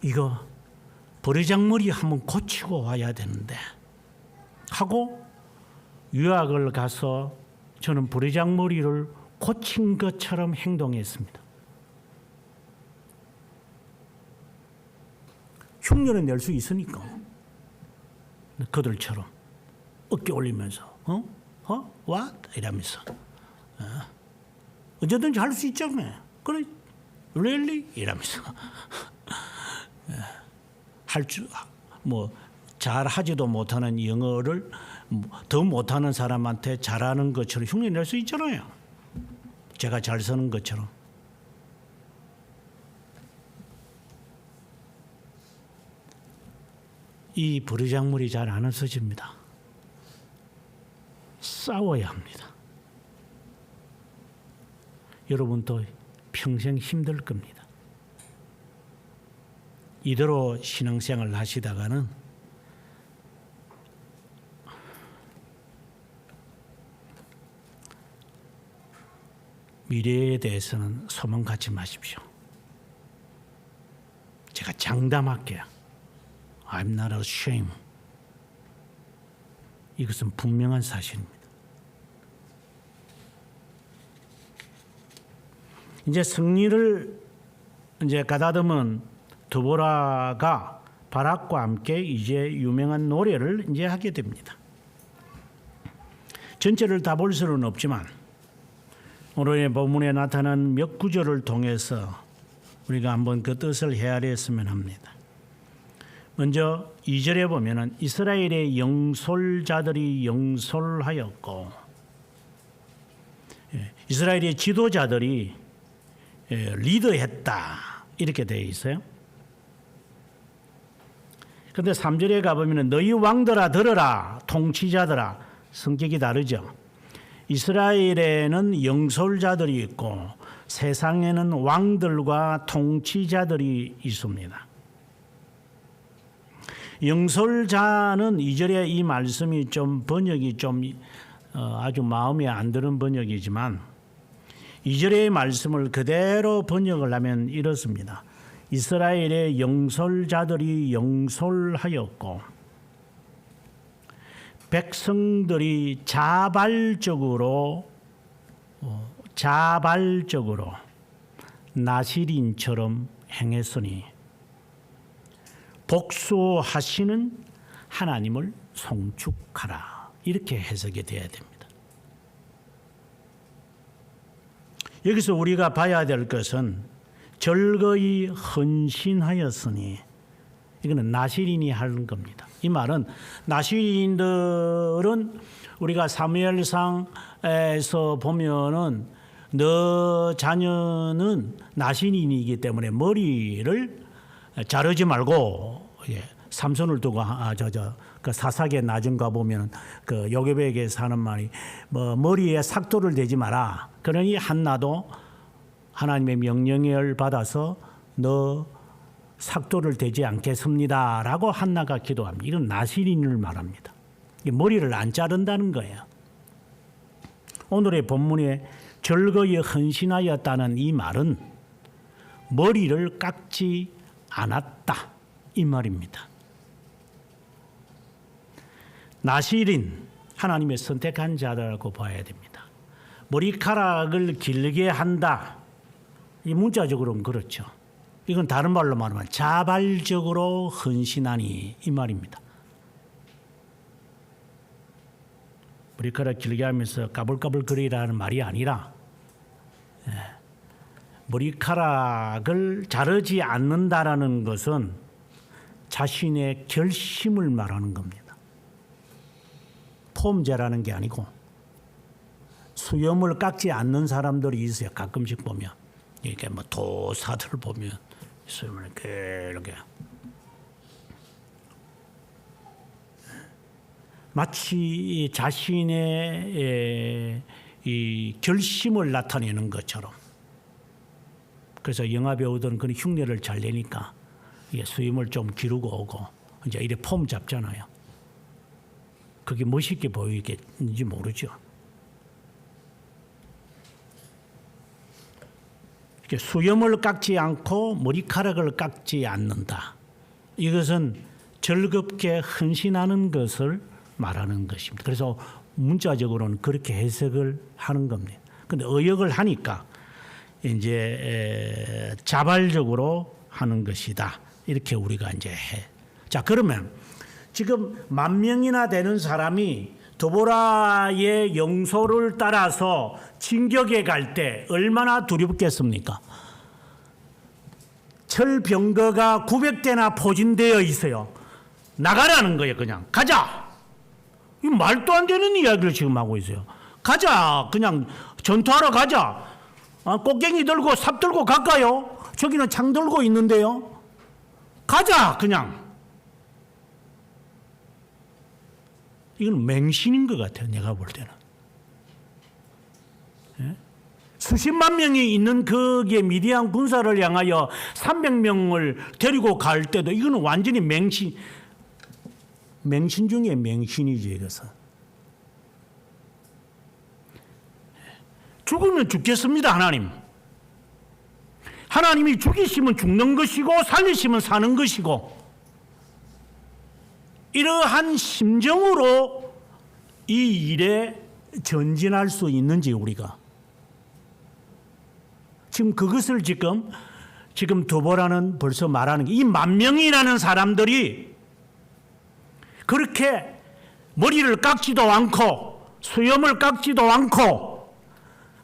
이거 버르장머리 한번 고치고 와야 되는데 하고 유학을 가서 저는 버르장머리를 고친 것처럼 행동했습니다. 흉내는 낼 수 있으니까 그들처럼 어깨 올리면서 what? 이러면서 언제든지 할 수 있잖아요. 그래 really? 이러면서 잘 하지도 못하는 영어를 더 못하는 사람한테 잘하는 것처럼 흉내 낼 수 있잖아요. 제가 잘 쓰는 것처럼. 이 버르장머리 잘 안 없어집니다. 싸워야 합니다. 여러분도 평생 힘들 겁니다. 이대로 신앙생활을 하시다가는 미래에 대해서는 소망 갖지 마십시오. 제가 장담할게요. I'm not ashamed. 이것은 분명한 사실입니다. 이제 승리를 가다듬은 드보라가 바락과 함께 이제 유명한 노래를 이제 하게 됩니다. 전체를 다 볼 수는 없지만 오늘의 본문에 나타난 몇 구절을 통해서 우리가 한번 그 뜻을 헤아렸으면 합니다. 먼저 2절에 보면은 이스라엘의 영솔자들이 영솔하였고, 이스라엘의 지도자들이 리더했다 이렇게 되어 있어요. 그런데 3절에 가보면 너희 왕들아 들으라, 통치자들아. 성격이 다르죠. 이스라엘에는 영솔자들이 있고 세상에는 왕들과 통치자들이 있습니다. 영솔자는 2절에 이 말씀이 좀 번역이 좀 아주 마음에 안 드는 번역이지만 2절의 말씀을 그대로 번역을 하면 이렇습니다. 이스라엘의 영솔자들이 영솔하였고 백성들이 자발적으로 나실인처럼 행했으니 복수하시는 하나님을 송축하라. 이렇게 해석이 되어야 됩니다. 여기서 우리가 봐야 될 것은 절거히 헌신하였으니 이거는 나실인이 하는 겁니다. 이 말은 나실인들은 우리가 사무엘상에서 보면은 너 자녀는 나실인이기 때문에 머리를 자르지 말고 삼손을 두고 그 사사기의 나중가 보면 그 요괴백에서 하는 말이 머리에 삭도를 대지 마라. 그러니 한나도 하나님의 명령을 받아서 너 삭도를 대지 않겠습니다라고 한나가 기도합니다. 이건 나실인을 말합니다. 머리를 안 자른다는 거예요. 오늘의 본문에 절거히 헌신하였다는 이 말은 머리를 깎지 않았다 이 말입니다. 나실인, 하나님의 선택한 자라고 봐야 됩니다. 머리카락을 길게 한다. 이 문자적으로는 그렇죠. 이건 다른 말로 말하면 자발적으로 헌신하니 이 말입니다. 머리카락 길게 하면서 까불까불거리라는 말이 아니라 머리카락을 자르지 않는다라는 것은 자신의 결심을 말하는 겁니다. 폼제라는 게 아니고 수염을 깎지 않는 사람들이 있어요. 가끔씩 보면 이게 뭐 도사들 보면 수염을 이렇게 마치 자신의 이 결심을 나타내는 것처럼. 그래서 영화 배우들은 그런 흉내를 잘 내니까 수염을 좀 기르고 오고 이제 이래 폼 잡잖아요. 그게 멋있게 보이겠는지 모르죠. 수염을 깎지 않고 머리카락을 깎지 않는다. 이것은 즐겁게 헌신하는 것을 말하는 것입니다. 그래서 문자적으로는 그렇게 해석을 하는 겁니다. 그런데 의역을 하니까 이제 자발적으로 하는 것이다. 이렇게 우리가 이제 해. 자, 그러면 지금 10,000명이나 되는 사람이 드보라의 영소를 따라서 진격에 갈 때 얼마나 두렵겠습니까? 철병거가 900대나 포진되어 있어요. 나가라는 거예요. 그냥 가자. 이 말도 안 되는 이야기를 지금 하고 있어요. 가자. 그냥 전투하러 가자. 꽃갱이 들고 삽 들고 갈까요? 저기는 창 들고 있는데요. 가자. 그냥. 이건 맹신인 것 같아요. 내가 볼 때는. 예? 수십만 명이 있는 거기에 미디안 군사를 향하여 300명을 데리고 갈 때도 이거는 완전히 맹신 중에 맹신이죠. 이것은. 죽으면 죽겠습니다. 하나님. 하나님이 죽이시면 죽는 것이고 살리시면 사는 것이고 이러한 심정으로 이 일에 전진할 수 있는지 우리가 지금 그것을 지금 드보라는 벌써 말하는 게 이 10,000명이라는 사람들이 그렇게 머리를 깎지도 않고 수염을 깎지도 않고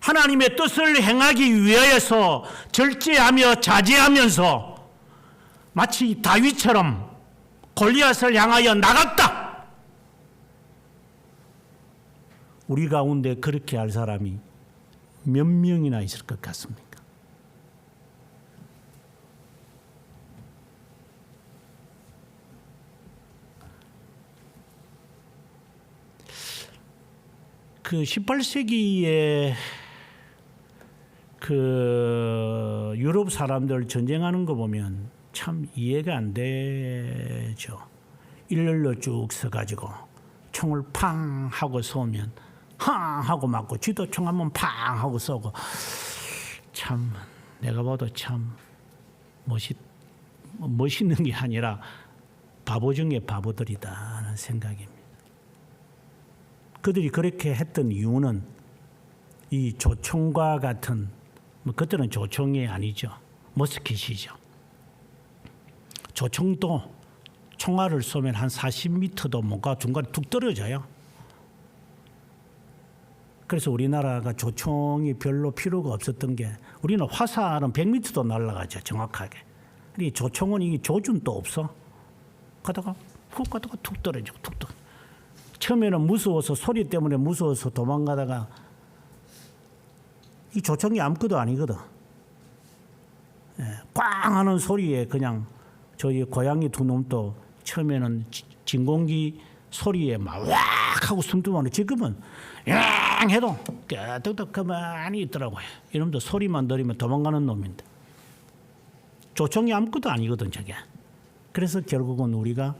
하나님의 뜻을 행하기 위하여서 절제하며 자제하면서 마치 다윗처럼 골리앗을 향하여 나갔다. 우리 가운데 그렇게 할 사람이 몇 명이나 있을 것 같습니까? 그 18세기에 그 유럽 사람들 전쟁하는 거 보면 참 이해가 안 되죠. 일렬로 쭉 서가지고 총을 팡 하고 쏘면 팡 하고 맞고 쥐도 총 한번 팡 하고 쏘고 참 내가 봐도 참 멋있는 게 아니라 바보 중에 바보들이다는 생각입니다. 그들이 그렇게 했던 이유는 이 조총과 같은 그때는 조총이 아니죠. 머스킷이죠. 조총도 총알을 쏘면 한 40m도 못 가 중간에 툭 떨어져요. 그래서 우리나라가 조총이 별로 필요가 없었던 게 우리는 화살은 100m도 날아가죠. 정확하게. 이 조총은 이 조준도 없어. 가다가 훅 가다가 툭 떨어지고 툭 떨어져. 처음에는 무서워서 소리 때문에 무서워서 도망가다가 이 조총이 아무것도 아니거든. 꽝 하는 소리에 그냥 저희 고양이 두 놈도 처음에는 진공기 소리에 막 왁 하고 숨두면 지금은 양 해도 깨득득 가만히 있더라고요. 이놈도 소리만 들으면 도망가는 놈인데 조총이 아무것도 아니거든 저게. 그래서 결국은 우리가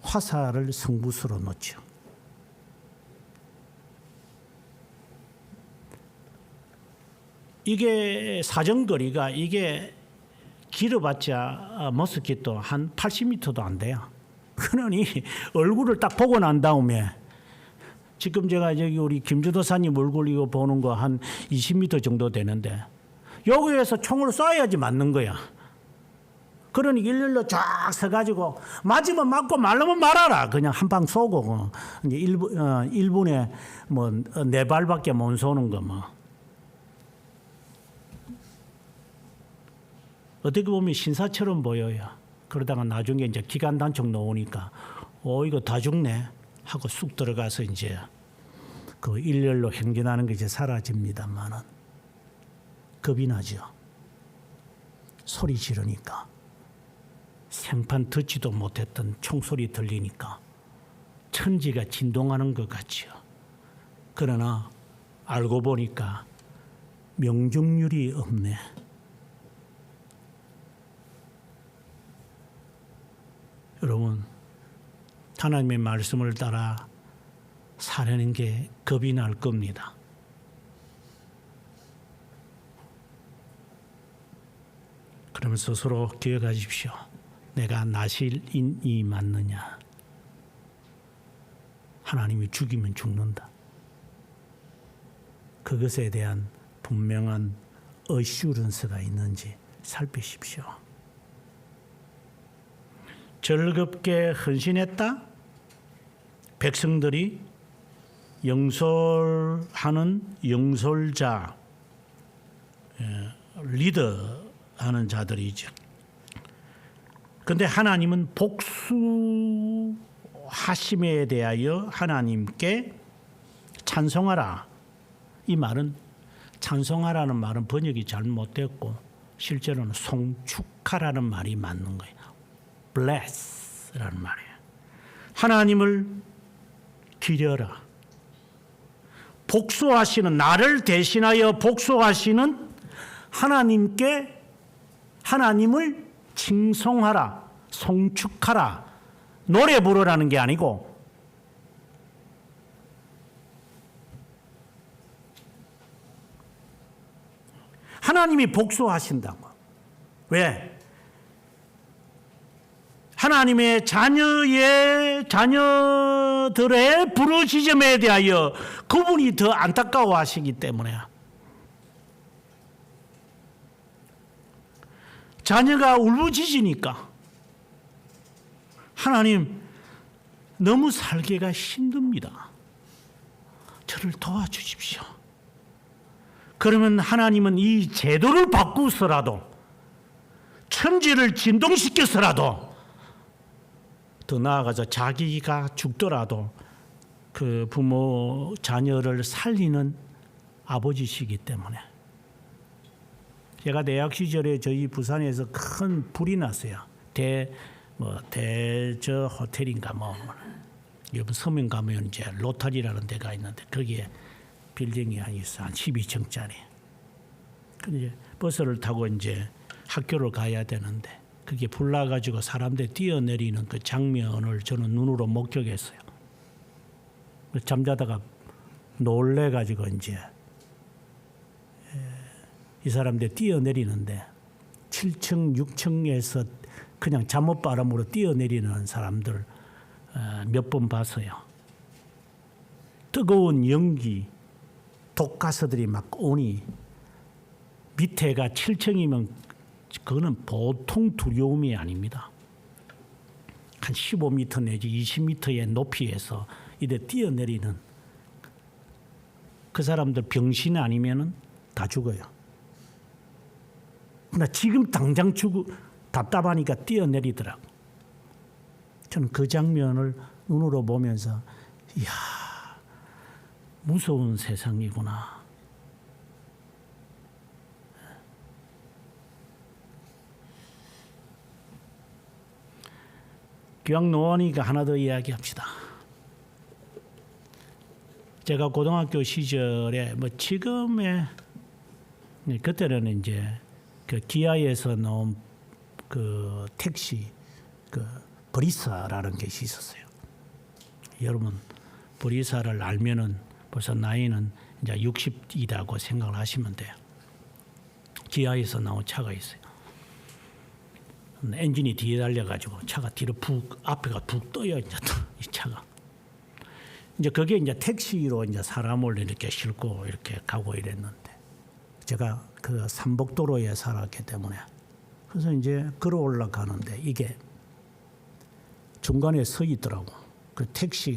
화살을 승부수로 놓죠. 이게 사정거리가 이게 길어봤자 머스킷도 한 80m도 안 돼요. 그러니 얼굴을 딱 보고 난 다음에 지금 제가 저기 우리 김주도사님 얼굴 이거 보는 거 한 20m 정도 되는데 여기에서 총을 쏴야지 맞는 거야. 그러니 일렬로 쫙 서가지고 맞으면 맞고 말르면 말아라. 그냥 한 방 쏘고 이제 1분에 뭐 4발밖에 못 쏘는 거 뭐. 어떻게 보면 신사처럼 보여요. 그러다가 나중에 이제 기관 단총 나오니까 이거 다 죽네 하고 쑥 들어가서 이제 그 일렬로 행진하는 게 이제 사라집니다만은 겁이 나죠. 소리 지르니까 생판 듣지도 못했던 총소리 들리니까 천지가 진동하는 것 같죠. 그러나 알고 보니까 명중률이 없네. 여러분, 하나님의 말씀을 따라 사려는 게 겁이 날 겁니다. 그러면 스스로 기억하십시오. 내가 나실인이 맞느냐? 하나님이 죽이면 죽는다. 그것에 대한 분명한 어슈런스가 있는지 살피십시오. 즐겁게 헌신했다. 백성들이 영솔하는 영솔자, 리더하는 자들이죠. 그런데 하나님은 복수하심에 대하여 하나님께 찬송하라. 이 말은 찬송하라는 말은 번역이 잘못됐고 실제로는 송축하라는 말이 맞는 거예요. bless라는 말이에요. 하나님을 기려라. 복수하시는, 나를 대신하여 복수하시는 하나님께 하나님을 칭송하라, 송축하라, 노래 부르라는 게 아니고 하나님이 복수하신다고. 왜? 하나님의 자녀들의 부르짖음에 대하여 그분이 더 안타까워하시기 때문에. 자녀가 울부짖으니까 하나님 너무 살기가 힘듭니다. 저를 도와주십시오. 그러면 하나님은 이 제도를 바꾸서라도 천지를 진동시켜서라도 더 나아가서 자기가 죽더라도 그 부모 자녀를 살리는 아버지시기 때문에. 제가 대학 시절에 저희 부산에서 큰 불이 났어요. 대저 호텔인가 여러분 서면 가면 이제 로타리라는 데가 있는데 거기에 빌딩이 한 12층짜리. 근데 버스를 타고 이제 학교를 가야 되는데 그게 불 나가지고 사람들 뛰어내리는 그 장면을 저는 눈으로 목격했어요. 잠자다가 놀래가지고 이제 이 사람들 뛰어내리는데 7층, 6층에서 그냥 잠옷바람으로 뛰어내리는 사람들 몇 번 봤어요. 뜨거운 연기, 독가스들이 막 오니 밑에가 7층이면 그거는 보통 두려움이 아닙니다. 한 15m 내지 20m의 높이에서 이래 뛰어내리는 그 사람들 병신 아니면은 다 죽어요. 그러나 지금 당장 답답하니까 뛰어내리더라고. 저는 그 장면을 눈으로 보면서 이야, 무서운 세상이구나. 교양 노원이가 하나 더 이야기합시다. 제가 고등학교 시절에 지금의 그때는 이제 그 기아에서 나온 그 택시 그 브리사라는 것이 있었어요. 여러분 브리사를 알면은 벌써 나이는 이제 60이라고 생각을 하시면 돼요. 기아에서 나온 차가 있어요. 엔진이 뒤에 달려가지고 차가 뒤로 앞에가 푹 떠요. 이제 이 차가. 이제 그게 이제 택시로 이제 사람을 이렇게 싣고 이렇게 가고 이랬는데 제가 그 삼복도로에 살았기 때문에 그래서 이제 걸어 올라가는데 이게 중간에 서 있더라고. 그 택시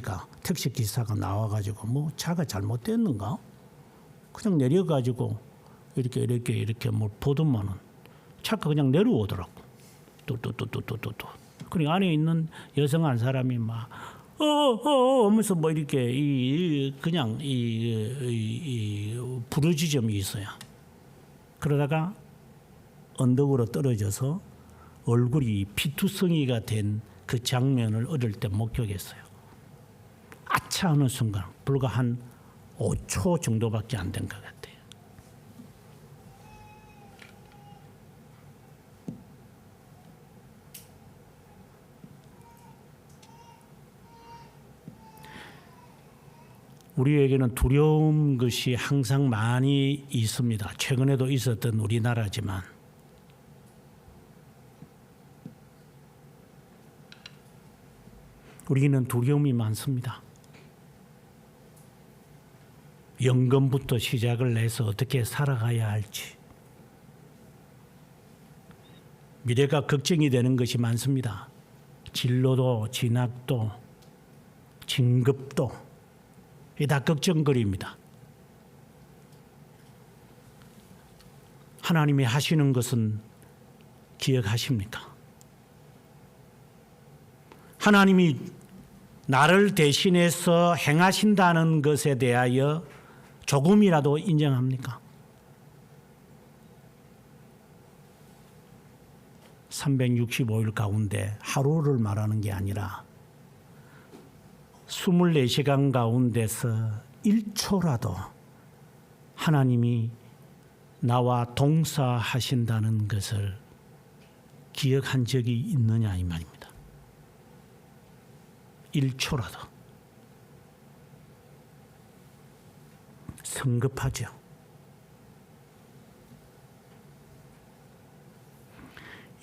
기사가 나와가지고 뭐 차가 잘못됐는가? 그냥 내려가지고 이렇게 뭘 보더만은 차가 그냥 내려오더라고. 또. 그리고 안에 있는 여성 한 사람이 막 하면서 뭐 이렇게 그냥 부르짖음이 있어요. 그러다가 언덕으로 떨어져서 얼굴이 피투성이가 된 그 장면을 어릴 때 목격했어요. 아차 하는 순간 불과 한 5초 정도밖에 안 된 것 같아요. 우리에게는 두려운 것이 항상 많이 있습니다. 최근에도 있었던 우리나라지만 우리는 두려움이 많습니다. 연금부터 시작을 해서 어떻게 살아가야 할지 미래가 걱정이 되는 것이 많습니다. 진로도 진학도 진급도 이게 다 걱정거리입니다. 하나님이 하시는 것은 기억하십니까? 하나님이 나를 대신해서 행하신다는 것에 대하여 조금이라도 인정합니까? 365일 가운데 하루를 말하는 게 아니라 24시간 가운데서 1초라도 하나님이 나와 동사하신다는 것을 기억한 적이 있느냐 이 말입니다. 1초라도 성급하죠.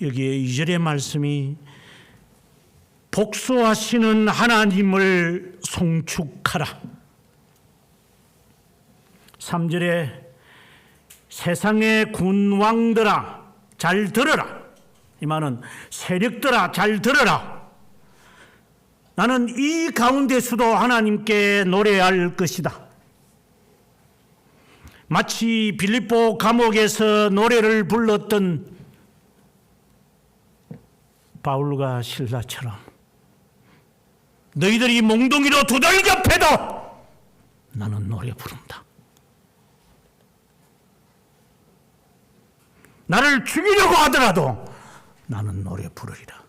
여기에 2절의 말씀이 복수하시는 하나님을 송축하라. 3절에 세상의 군왕들아 잘 들어라. 이 말은 세력들아 잘 들어라. 나는 이 가운데서도 하나님께 노래할 것이다. 마치 빌립보 감옥에서 노래를 불렀던 바울과 실라처럼 너희들이 몽둥이로 두들겨 패도 나는 노래 부른다. 나를 죽이려고 하더라도 나는 노래 부르리라.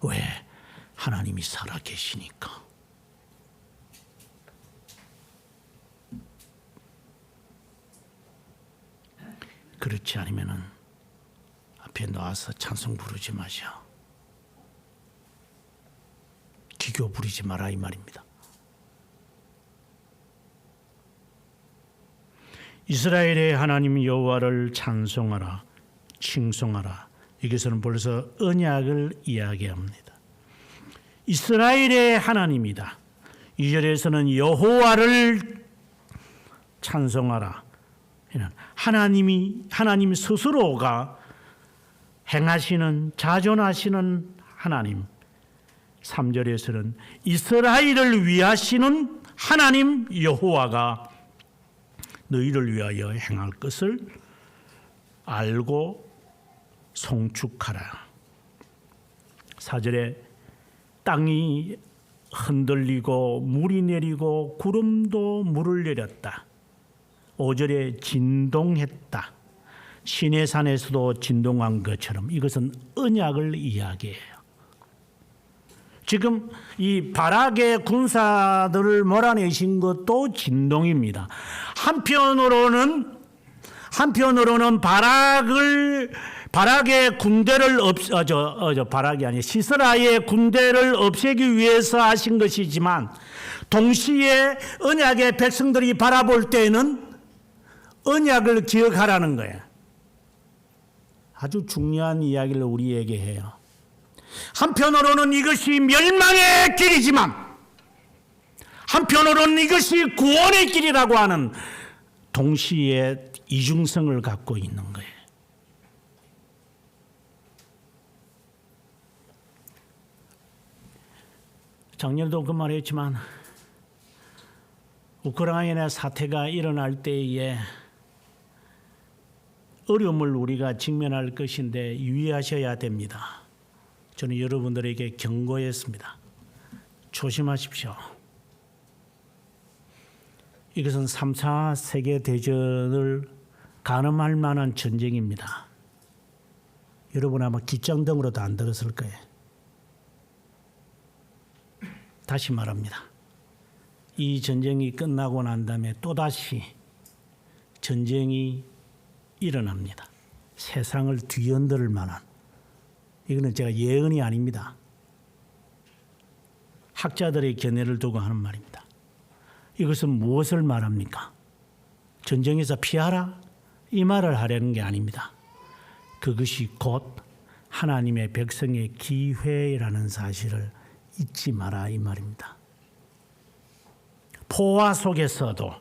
왜? 하나님이 살아 계시니까. 그렇지 않으면은 앞에 나와서 찬송 부르지 마셔. 기교 부리지 마라 이 말입니다. 이스라엘의 하나님 여호와를 찬송하라, 칭송하라. 여기서는 벌써 언약을 이야기합니다. 이스라엘의 하나님이다. 2절에서는 여호와를 찬송하라. 하나님 스스로가 행하시는 자존하시는 하나님. 3절에서는 이스라엘을 위하시는 하나님 여호와가 너희를 위하여 행할 것을 알고 송축하라. 4절에 땅이 흔들리고 물이 내리고 구름도 물을 내렸다. 5절에 진동했다. 시내산에서도 진동한 것처럼 이것은 언약을 이야기해요. 지금 이 바락의 군사들을 몰아내신 것도 진동입니다. 한편으로는 바락의 군대를 바락이 아니라 시스라의 군대를 없애기 위해서 하신 것이지만 동시에 언약의 백성들이 바라볼 때는 언약을 기억하라는 거예요. 아주 중요한 이야기를 우리에게 해요. 한편으로는 이것이 멸망의 길이지만 한편으로는 이것이 구원의 길이라고 하는 동시에 이중성을 갖고 있는 거예요. 작년도 그 말했지만 우크라이나 사태가 일어날 때에 어려움을 우리가 직면할 것인데 유의하셔야 됩니다. 저는 여러분들에게 경고했습니다. 조심하십시오. 이것은 3차 세계대전을 가늠할 만한 전쟁입니다. 여러분 아마 기장등으로도 안 들었을 거예요. 다시 말합니다. 이 전쟁이 끝나고 난 다음에 또다시 전쟁이 일어납니다. 세상을 뒤흔들 만한. 이거는 제가 예언이 아닙니다. 학자들의 견해를 두고 하는 말입니다. 이것은 무엇을 말합니까? 전쟁에서 피하라? 이 말을 하려는 게 아닙니다. 그것이 곧 하나님의 백성의 기회라는 사실을 잊지 마라 이 말입니다. 포화 속에서도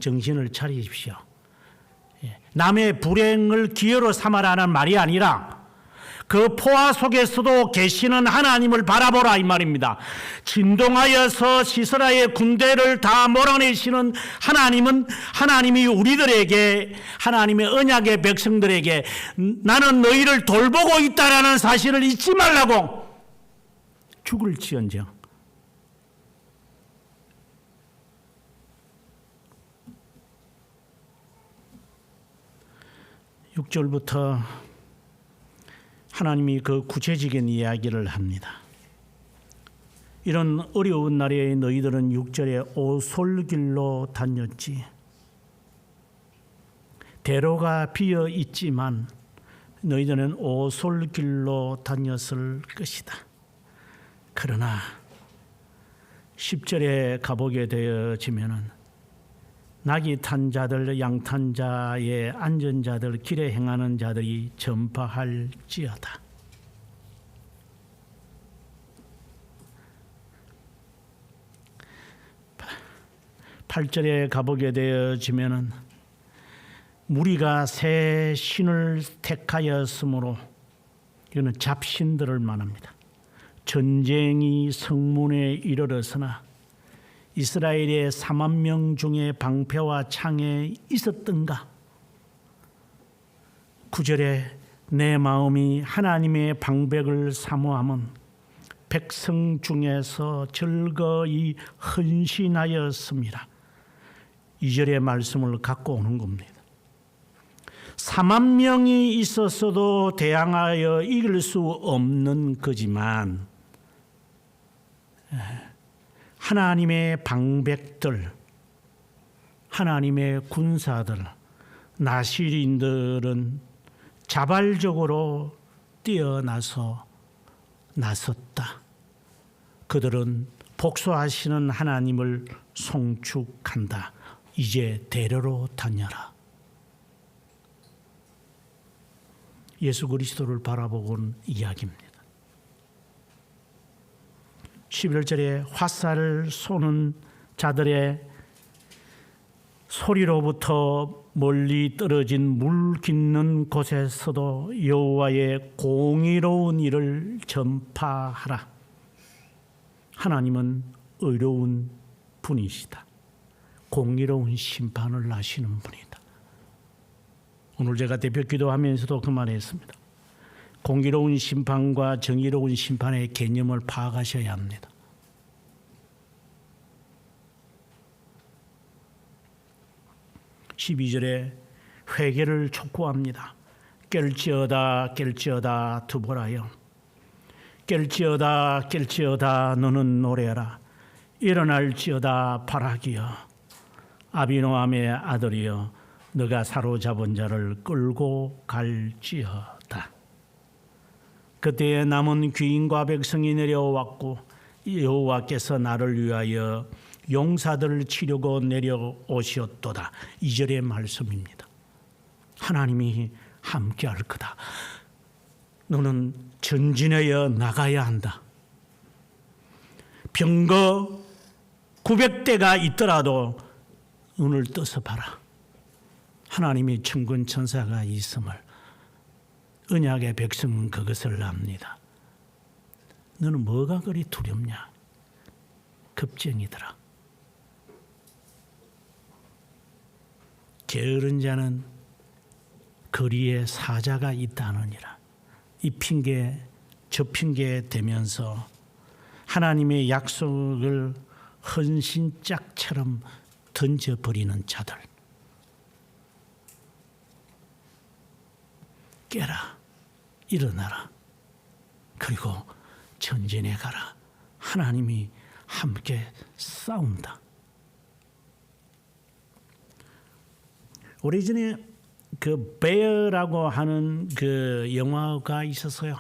정신을 차리십시오. 남의 불행을 기회로 삼아라는 말이 아니라 그 포화 속에서도 계시는 하나님을 바라보라 이 말입니다. 진동하여서 시스라의 군대를 다 몰아내시는 하나님이 우리들에게 하나님의 언약의 백성들에게 나는 너희를 돌보고 있다라는 사실을 잊지 말라고 죽을지언정 6절부터 하나님이 그 구체적인 이야기를 합니다. 이런 어려운 날에 너희들은 6절에 오솔길로 다녔지. 대로가 비어 있지만 너희들은 오솔길로 다녔을 것이다. 그러나 10절에 가보게 되어지면은 낙이 탄 자들, 양 탄 자의 앉은 자들, 길에 행하는 자들이 전파할지어다. (8절에) 가보게 되어지면은 무리가 새 신을 택하였으므로 이거는 잡신들을 말합니다. 전쟁이 성문에 이르렀으나 이스라엘의 4만 명 중에 방패와 창에 있었던가? 9절에 내 마음이 하나님의 방백을 사모함은 백성 중에서 즐거이 헌신하였습니다. 2절의 말씀을 갖고 오는 겁니다. 4만 명이 있었어도 대항하여 이길 수 없는 거지만 하나님의 방백들, 하나님의 군사들, 나시린들은 자발적으로 뛰어나서 나섰다. 그들은 복수하시는 하나님을 송축한다. 이제 대로로 다녀라. 예수 그리스도를 바라보고는 이야기입니다. 11절에 화살을 쏘는 자들의 소리로부터 멀리 떨어진 물 깃는 곳에서도 여호와의 공의로운 일을 전파하라. 하나님은 의로운 분이시다. 공의로운 심판을 하시는 분이다. 오늘 제가 대표 기도하면서도 그 말했습니다. 공의로운 심판과 정의로운 심판의 개념을 파악하셔야 합니다. (12절에) 회개를 촉구합니다. 깰지어다 깰지어다 두보라여. 깰지어다 깰지어다 너는 노래하라. 일어날지어다 바라기여. 아비노함의 아들이여 너가 사로잡은 자를 끌고 갈지어다. 그때에 남은 귀인과 백성이 내려왔고 여호와께서 나를 위하여 용사들을 치려고 내려오셨도다. 2절의 말씀입니다. 하나님이 함께할 거다. 너는 전진하여 나가야 한다. 병거 900대가 있더라도 눈을 떠서 봐라. 하나님이 천군 천사가 있음을 언약의 백성은 그것을 압니다. 너는 뭐가 그리 두렵냐? 급쟁이더라. 게으른 자는 거리에 사자가 있다느니라. 이 핑계 저 핑계 대면서 하나님의 약속을 헌신짝처럼 던져버리는 자들. 깨라, 일어나라, 그리고 전진해 가라. 하나님이 함께 싸운다. 오래전에 그 베어라고 하는 그 영화가 있었어요.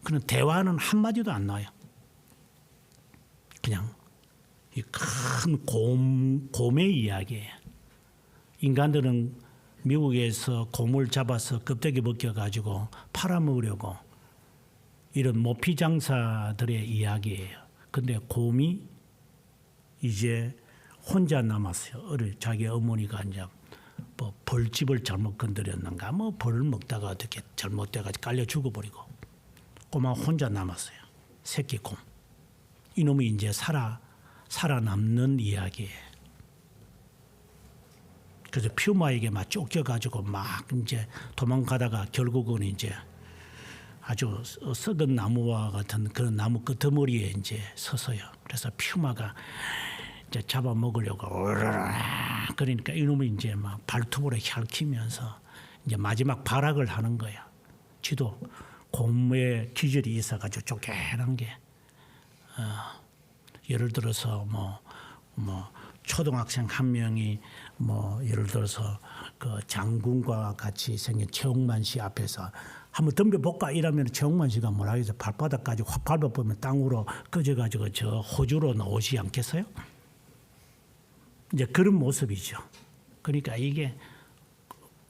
그런 대화는 한마디도 안 나와요. 그냥 이 큰 곰의 이야기예요. 인간들은 미국에서 곰을 잡아서 껍데기 벗겨가지고 팔아먹으려고 이런 모피장사들의 이야기예요. 근데 곰이 이제 혼자 남았어요. 자기 어머니가 이제 뭐 벌집을 잘못 건드렸는가, 뭐 벌을 먹다가 어떻게 잘못돼가지고 깔려 죽어버리고 꼬마 혼자 남았어요. 새끼 곰. 이놈이 이제 살아남는 이야기예요. 그래서 퓨마에게 막 쫓겨가지고 막 이제 도망가다가 결국은 이제 아주 썩은 나무와 같은 그런 나무 끄트머리에 이제 서서요. 그래서 퓨마가 이제 잡아먹으려고 그러니까 이놈이 이제 막 발톱으로 핥히면서 이제 마지막 발악을 하는 거야. 지도 곰의 기질이 있어가지고 쪼개난 게 예를 들어서 뭐 초등학생 한 명이 뭐 예를 들어서 그 장군과 같이 생긴 최홍만 씨 앞에서 한번 덤벼볼까 이러면 최홍만 씨가 뭐라 해서 발바닥까지 확 밟아보면 땅으로 꺼져가지고 저 호주로 나오지 않겠어요? 이제 그런 모습이죠. 그러니까 이게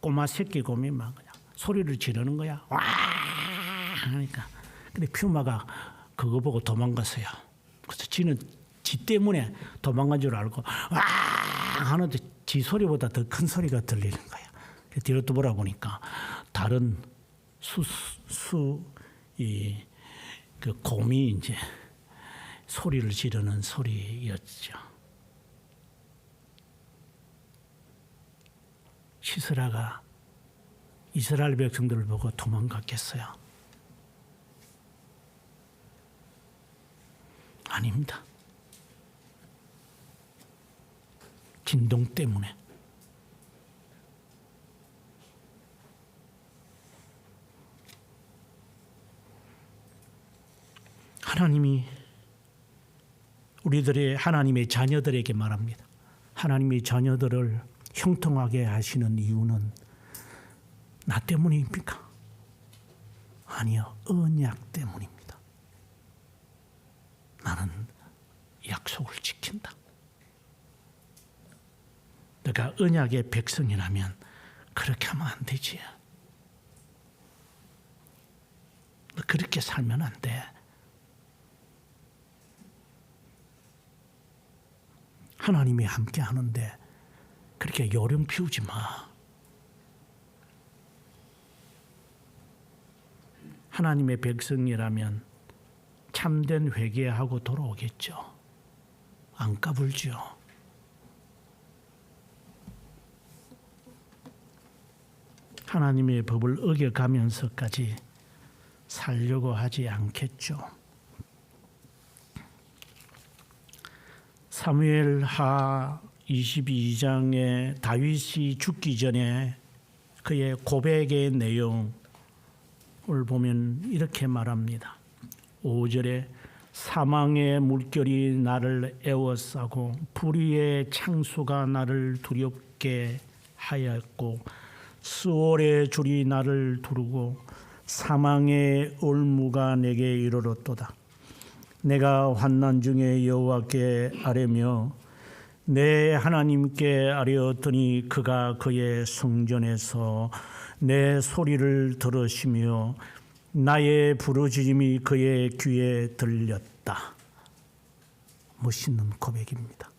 꼬마 새끼 곰이 막 그냥 소리를 지르는 거야. 와 하니까. 근데 퓨마가 그거 보고 도망갔어요. 그래서 지는 지 때문에 도망간 줄 알고 와 하는데 지 소리보다 더 큰 소리가 들리는 거야. 뒤로 또 보니까 다른 그 곰이 이제 소리를 지르는 소리였죠. 시스라가 이스라엘 백성들을 보고 도망갔겠어요? 아닙니다. 진동 때문에. 하나님이 우리들의 하나님의 자녀들에게 말합니다. 하나님의 자녀들을 형통하게 하시는 이유는 나 때문입니까? 아니요, 언약 때문입니다. 나는 약속을 지킨다. 내가 언약의 백성이라면 그렇게 하면 안 되지. 그렇게 살면 안 돼. 하나님이 함께 하는데 그렇게 요령 피우지 마. 하나님의 백성이라면 참된 회개하고 돌아오겠죠. 안 까불죠. 하나님의 법을 어겨가면서까지 살려고 하지 않겠죠. 사무엘하 22장에 다윗이 죽기 전에 그의 고백의 내용을 보면 이렇게 말합니다. 5절에 사망의 물결이 나를 에워싸고 불의의 창수가 나를 두렵게 하였고 수월의 줄이 나를 두르고 사망의 올무가 내게 이르렀도다. 내가 환난 중에 여호와께 아뢰며 내 하나님께 아뢰었더니 그가 그의 성전에서 내 소리를 들으시며 나의 부르짖음이 그의 귀에 들렸다. 멋있는 고백입니다.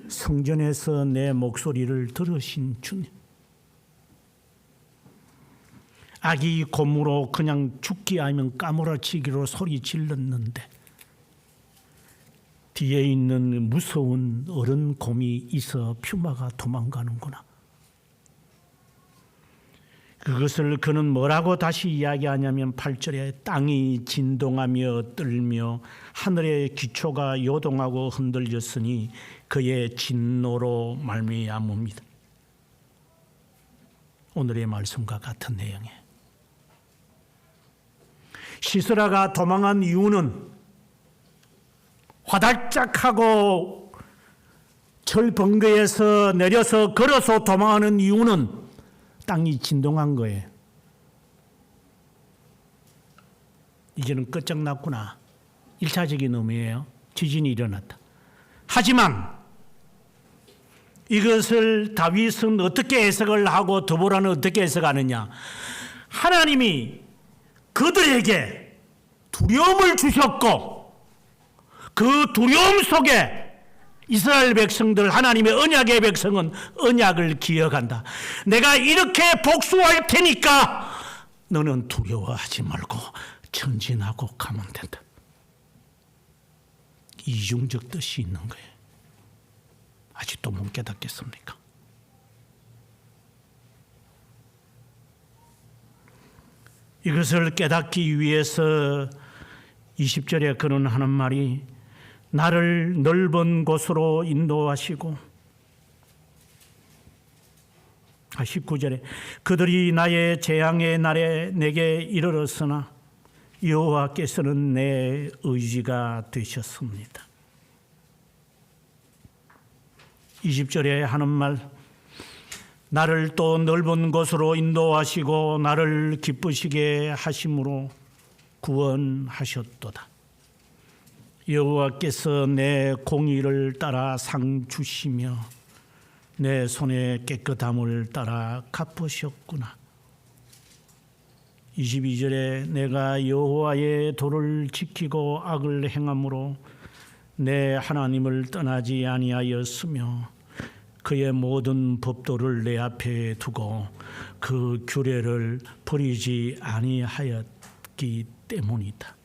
성전에서 내 목소리를 들으신 주님. 악이 곰으로 그냥 죽기 아니면 까무라치기로 소리 질렀는데 뒤에 있는 무서운 어른 곰이 있어 퓨마가 도망가는구나. 그것을 그는 뭐라고 다시 이야기하냐면 8절에 땅이 진동하며 떨며 하늘의 기초가 요동하고 흔들렸으니 그의 진노로 말미암음이다. 오늘의 말씀과 같은 내용에 시스라가 도망한 이유는 화달짝하고 철벙거에서 내려서 걸어서 도망하는 이유는 땅이 진동한 거예요. 이제는 끝장났구나. 1차적인 의미예요. 지진이 일어났다. 하지만 이것을 다윗은 어떻게 해석을 하고 드보라는 어떻게 해석하느냐. 하나님이 그들에게 두려움을 주셨고 그 두려움 속에 이스라엘 백성들, 하나님의 언약의 백성은 언약을 기억한다. 내가 이렇게 복수할 테니까 너는 두려워하지 말고 전진하고 가면 된다. 이중적 뜻이 있는 거예요. 아직도 못 깨닫겠습니까? 이것을 깨닫기 위해서 20절에 그는 하는 말이 나를 넓은 곳으로 인도하시고 19절에 그들이 나의 재앙의 날에 내게 이르렀으나 여호와께서는 내 의지가 되셨습니다. 20절에 하는 말 나를 또 넓은 곳으로 인도하시고 나를 기쁘시게 하심으로 구원하셨도다. 여호와께서 내 공의를 따라 상 주시며 내 손의 깨끗함을 따라 갚으셨구나. 22절에 내가 여호와의 도를 지키고 악을 행함으로 내 하나님을 떠나지 아니하였으며 그의 모든 법도를 내 앞에 두고 그 규례를 버리지 아니하였기 때문이다.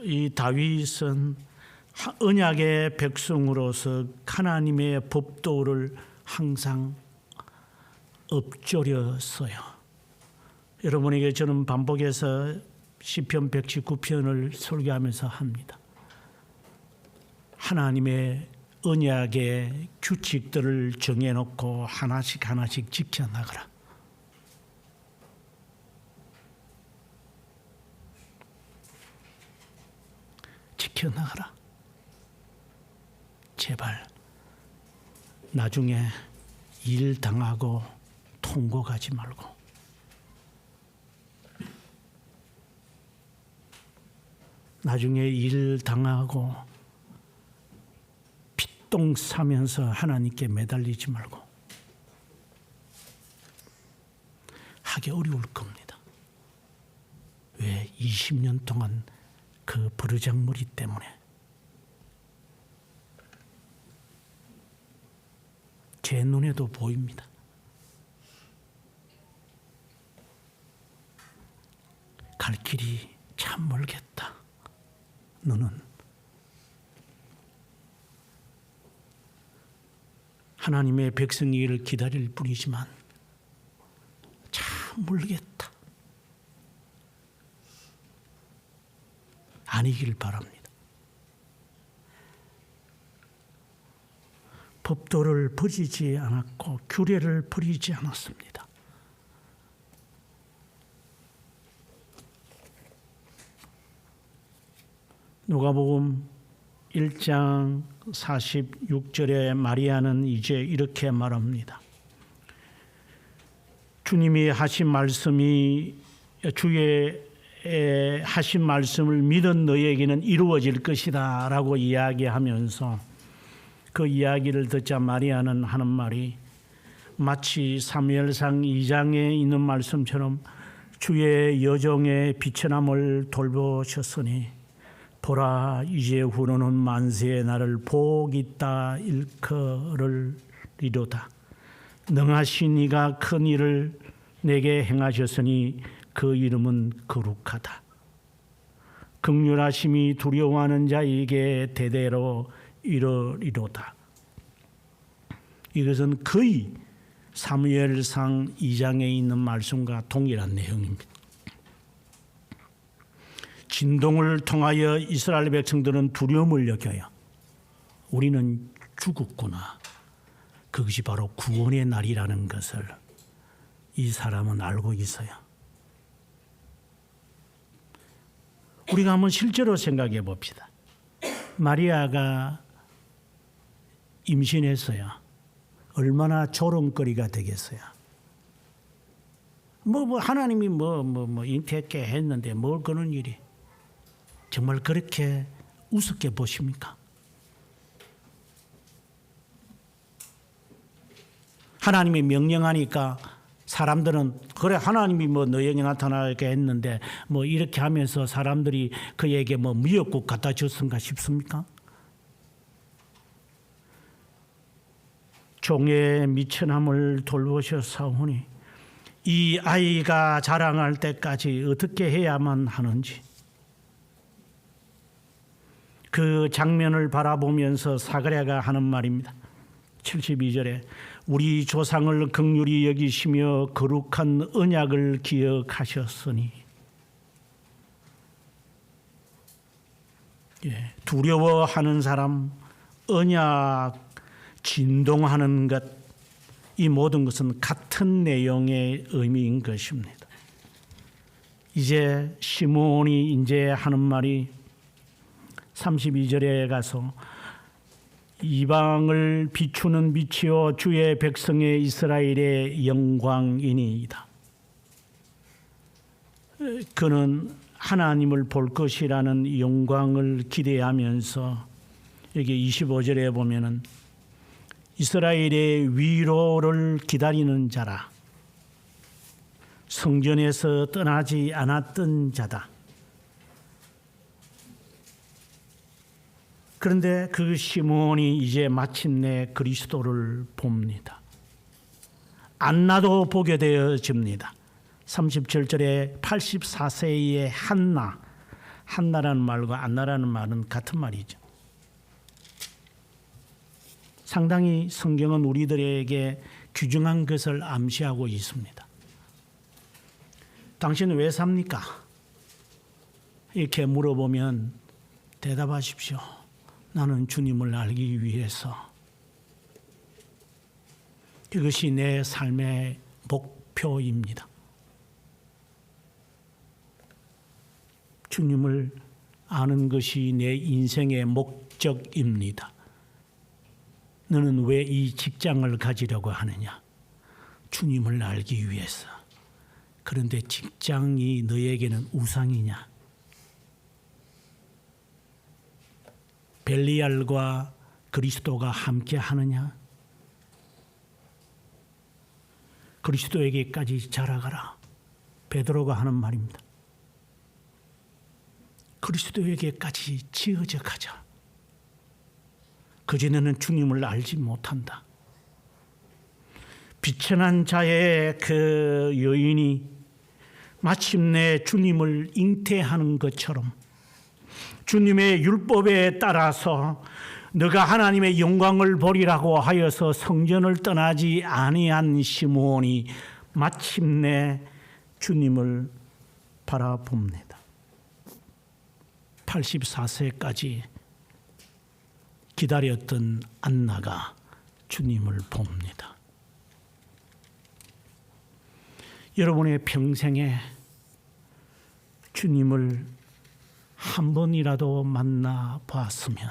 이 다윗은 언약의 백성으로서 하나님의 법도를 항상 엎조렸어요. 여러분에게 저는 반복해서 시편 119편을 설교하면서 합니다. 하나님의 언약의 규칙들을 정해놓고 하나씩 하나씩 지켜나가라. 지켜나가라. 제발 나중에 일 당하고 통고 가지 말고 나중에 일 당하고 핏똥 싸면서 하나님께 매달리지 말고 하기 어려울 겁니다. 왜? 20년 동안 그 버르장머리 때문에 제 눈에도 보입니다. 갈 길이 참 멀겠다. 너는 하나님의 백성이기를 기다릴 뿐이지만 참 멀겠다. 아니길 바랍니다. 법도를 버리지 않았고 규례를 버리지 않았습니다. 누가복음 1장 46절에 마리아는 이제 이렇게 말합니다. 주님이 하신 말씀이 주의 하신 말씀을 믿은 너에게는 이루어질 것이다 라고 이야기하면서 그 이야기를 듣자 마리아는 하는 말이 마치 사무엘상 2장에 있는 말씀처럼 주의 여종의 비천함을 돌보셨으니 보라 이제후로는 만세의 나를 복 있다 일컬으리로다. 능하신 이가 큰 일을 내게 행하셨으니 그 이름은 거룩하다. 긍휼하심이 두려워하는 자에게 대대로 이르리로다. 이것은 거의 사무엘상 2장에 있는 말씀과 동일한 내용입니다. 진동을 통하여 이스라엘 백성들은 두려움을 느껴요. 우리는 죽었구나. 그것이 바로 구원의 날이라는 것을 이 사람은 알고 있어요. 우리가 한번 실제로 생각해 봅시다. 마리아가 임신했어요. 얼마나 조롱거리가 되겠어요. 하나님이 잉태했게 했는데 뭘 그런 일이. 정말 그렇게 우습게 보십니까? 하나님이 명령하니까 사람들은 그래 하나님이 너에게 나타나게 했는데 이렇게 하면서 사람들이 그에게 미역국 갖다 줬은가 싶습니까? 종의 미천함을 돌보셨사오니 이 아이가 자랑할 때까지 어떻게 해야만 하는지 그 장면을 바라보면서 사가랴가 하는 말입니다. 72절에 우리 조상을 긍휼히 여기시며 거룩한 언약을 기억하셨으니 두려워하는 사람, 언약, 진동하는 것, 이 모든 것은 같은 내용의 의미인 것입니다. 이제 시므온이 이제 하는 말이 32절에 가서 이방을 비추는 빛이요 주의 백성의 이스라엘의 영광이니이다. 그는 하나님을 볼 것이라는 영광을 기대하면서 여기 25절에 보면은 이스라엘의 위로를 기다리는 자라. 성전에서 떠나지 않았던 자다. 그런데 그 시므온이 이제 마침내 그리스도를 봅니다. 안나도 보게 되어집니다. 37절에 84세의 한나라는 말과 안나라는 말은 같은 말이죠. 상당히 성경은 우리들에게 귀중한 것을 암시하고 있습니다. 당신은 왜 삽니까? 이렇게 물어보면 대답하십시오. 나는 주님을 알기 위해서. 이것이 내 삶의 목표입니다. 주님을 아는 것이 내 인생의 목적입니다. 너는 왜 이 직장을 가지려고 하느냐? 주님을 알기 위해서. 그런데 직장이 너에게는 우상이냐? 벨리알과 그리스도가 함께 하느냐? 그리스도에게까지 자라가라. 베드로가 하는 말입니다. 그리스도에게까지 지어져 가자. 그전에는 주님을 알지 못한다. 비천한 자의 그 여인이 마침내 주님을 잉태하는 것처럼 주님의 율법에 따라서 너가 하나님의 영광을 보리라고 하여서 성전을 떠나지 아니한 시므온이 마침내 주님을 바라봅니다. 84세까지 기다렸던 안나가 주님을 봅니다. 여러분의 평생에 주님을 한 번이라도 만나 봤으면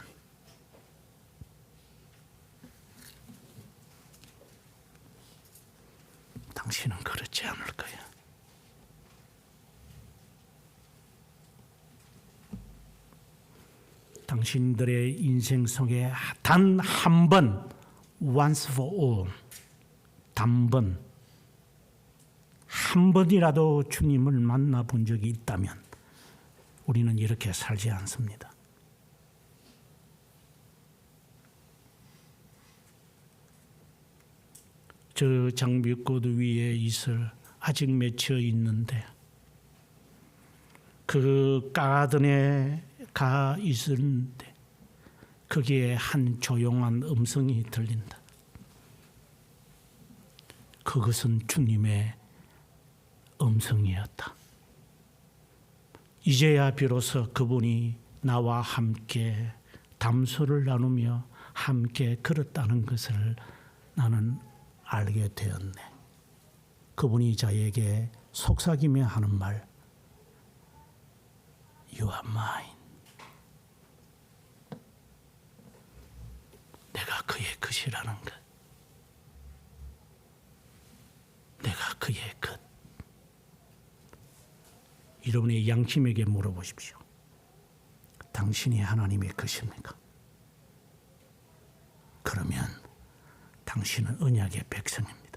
당신은 그렇지 않을 거야. 당신들의 인생 속에 단 한 번, once for all, 단번, 한 번이라도 주님을 만나본 적이 있다면 우리는 이렇게 살지 않습니다. 저 장미꽃 위에 이슬 아직 맺혀 있는데 그 가든에 가 있었는데 거기에 한 조용한 음성이 들린다. 그것은 주님의 음성이었다. 이제야 비로소 그분이 나와 함께 담소를 나누며 함께 걸었다는 것을 나는 알게 되었네. 그분이 저에게 속삭이며 하는 말, You are mine. 내가 그의 것이라는 것. 내가 그의 것. 여러분의 양심에게 물어보십시오. 당신이 하나님의 것입니까? 그러면 당신은 언약의 백성입니다.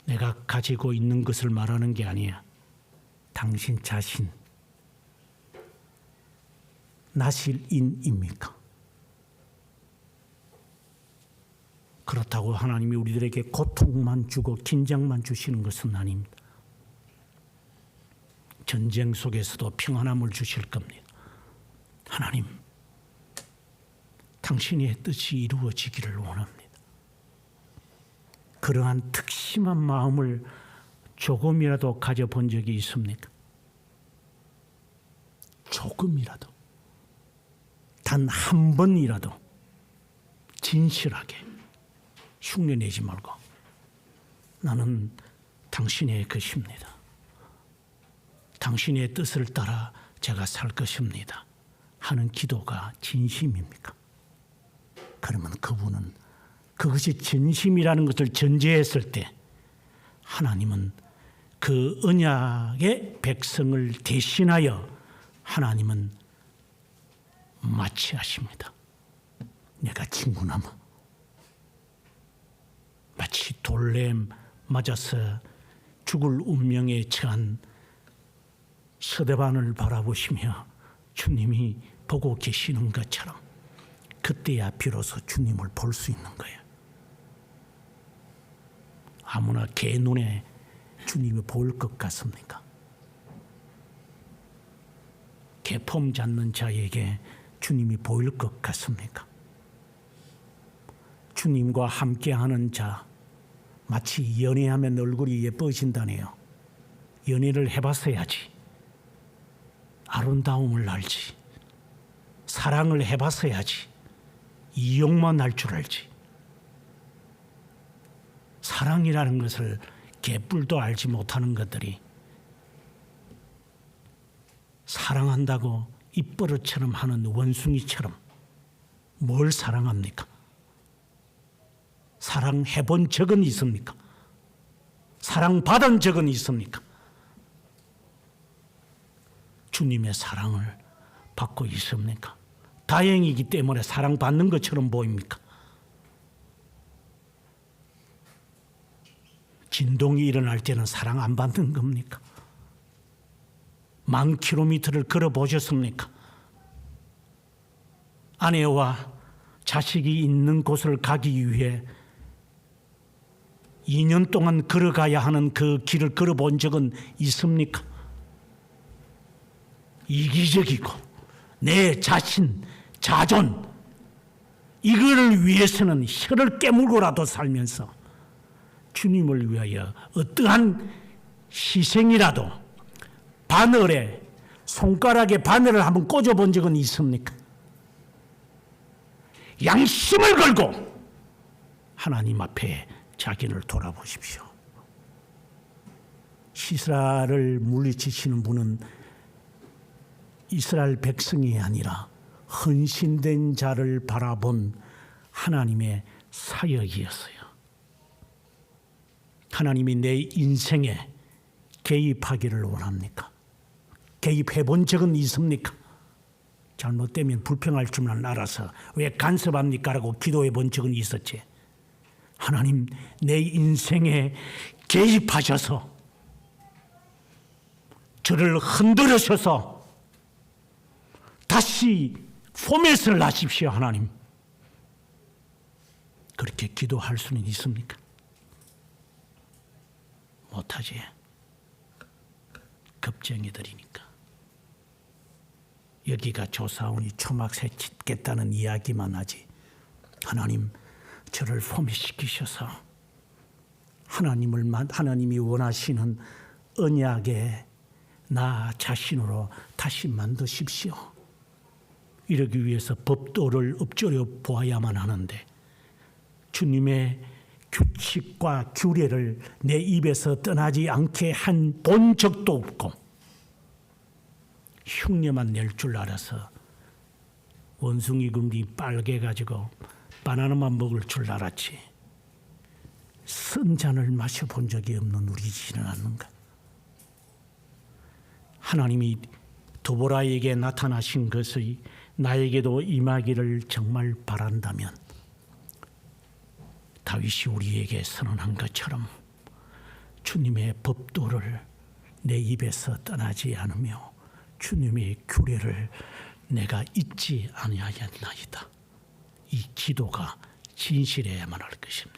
내가 가지고 있는 것을 말하는 게 아니야. 당신 자신 나실인입니까? 그렇다고 하나님이 우리들에게 고통만 주고 긴장만 주시는 것은 아닙니다. 전쟁 속에서도 평안함을 주실 겁니다. 하나님, 당신의 뜻이 이루어지기를 원합니다. 그러한 특심한 마음을 조금이라도 가져본 적이 있습니까? 조금이라도, 단 한 번이라도 진실하게 흉내내지 말고 나는 당신의 것입니다. 당신의 뜻을 따라 제가 살 것입니다. 하는 기도가 진심입니까? 그러면 그분은 그것이 진심이라는 것을 전제했을 때 하나님은 그 언약의 백성을 대신하여 하나님은 마취하십니다. 내가 친구나무 마치 돌에 맞아서 죽을 운명에 처한 스데반을 바라보시며 주님이 보고 계시는 것처럼 그때야 비로소 주님을 볼 수 있는 거예요. 아무나 개 눈에 주님이 보일 것 같습니까? 개폼 잡는 자에게 주님이 보일 것 같습니까? 주님과 함께하는 자, 마치 연애하면 얼굴이 예뻐진다네요. 연애를 해봤어야지 아름다움을 알지. 사랑을 해봤어야지 이용만 할 줄 알지. 사랑이라는 것을 개뿔도 알지 못하는 것들이 사랑한다고 입버릇처럼 하는 원숭이처럼 뭘 사랑합니까? 사랑해본 적은 있습니까? 사랑받은 적은 있습니까? 주님의 사랑을 받고 있습니까? 다행이기 때문에 사랑받는 것처럼 보입니까? 진동이 일어날 때는 사랑 안 받는 겁니까? 10,000km를 걸어보셨습니까? 아내와 자식이 있는 곳을 가기 위해 2년 동안 걸어가야 하는 그 길을 걸어본 적은 있습니까? 이기적이고 내 자신, 자존 이거를 위해서는 혀를 깨물고라도 살면서 주님을 위하여 어떠한 희생이라도 바늘에 손가락에 바늘을 한번 꽂아본 적은 있습니까? 양심을 걸고 하나님 앞에 자기를 돌아보십시오. 시스라를 물리치시는 분은 이스라엘 백성이 아니라 헌신된 자를 바라본 하나님의 사역이었어요. 하나님이 내 인생에 개입하기를 원합니까? 개입해 본 적은 있습니까? 잘못되면 불평할 줄만 알아서 왜 간섭합니까? 라고 기도해 본 적은 있었지. 하나님, 내 인생에 개입하셔서 저를 흔들으셔서 다시 포맷을 하십시오. 하나님, 그렇게 기도할 수는 있습니까? 못하지. 겁쟁이들이니까. 여기가 조사원이 초막새 짓겠다는 이야기만 하지. 하나님 저를 포맷시키셔서 하나님이 원하시는 언약에 나 자신으로 다시 만드십시오. 이러기 위해서 법도를 엎조려 보아야만 하는데 주님의 규칙과 규례를 내 입에서 떠나지 않게 한 본 적도 없고 흉내만 낼 줄 알아서 원숭이 굴이 빨개 가지고 바나나만 먹을 줄 알았지. 쓴 잔을 마셔본 적이 없는 우리지는 않는가. 하나님이 도보라에게 나타나신 것이 나에게도 임하기를 정말 바란다면 다윗이 우리에게 선언한 것처럼 주님의 법도를 내 입에서 떠나지 않으며 주님의 규례를 내가 잊지 아니하였나이다. 이 기도가 진실해야만 할 것입니다.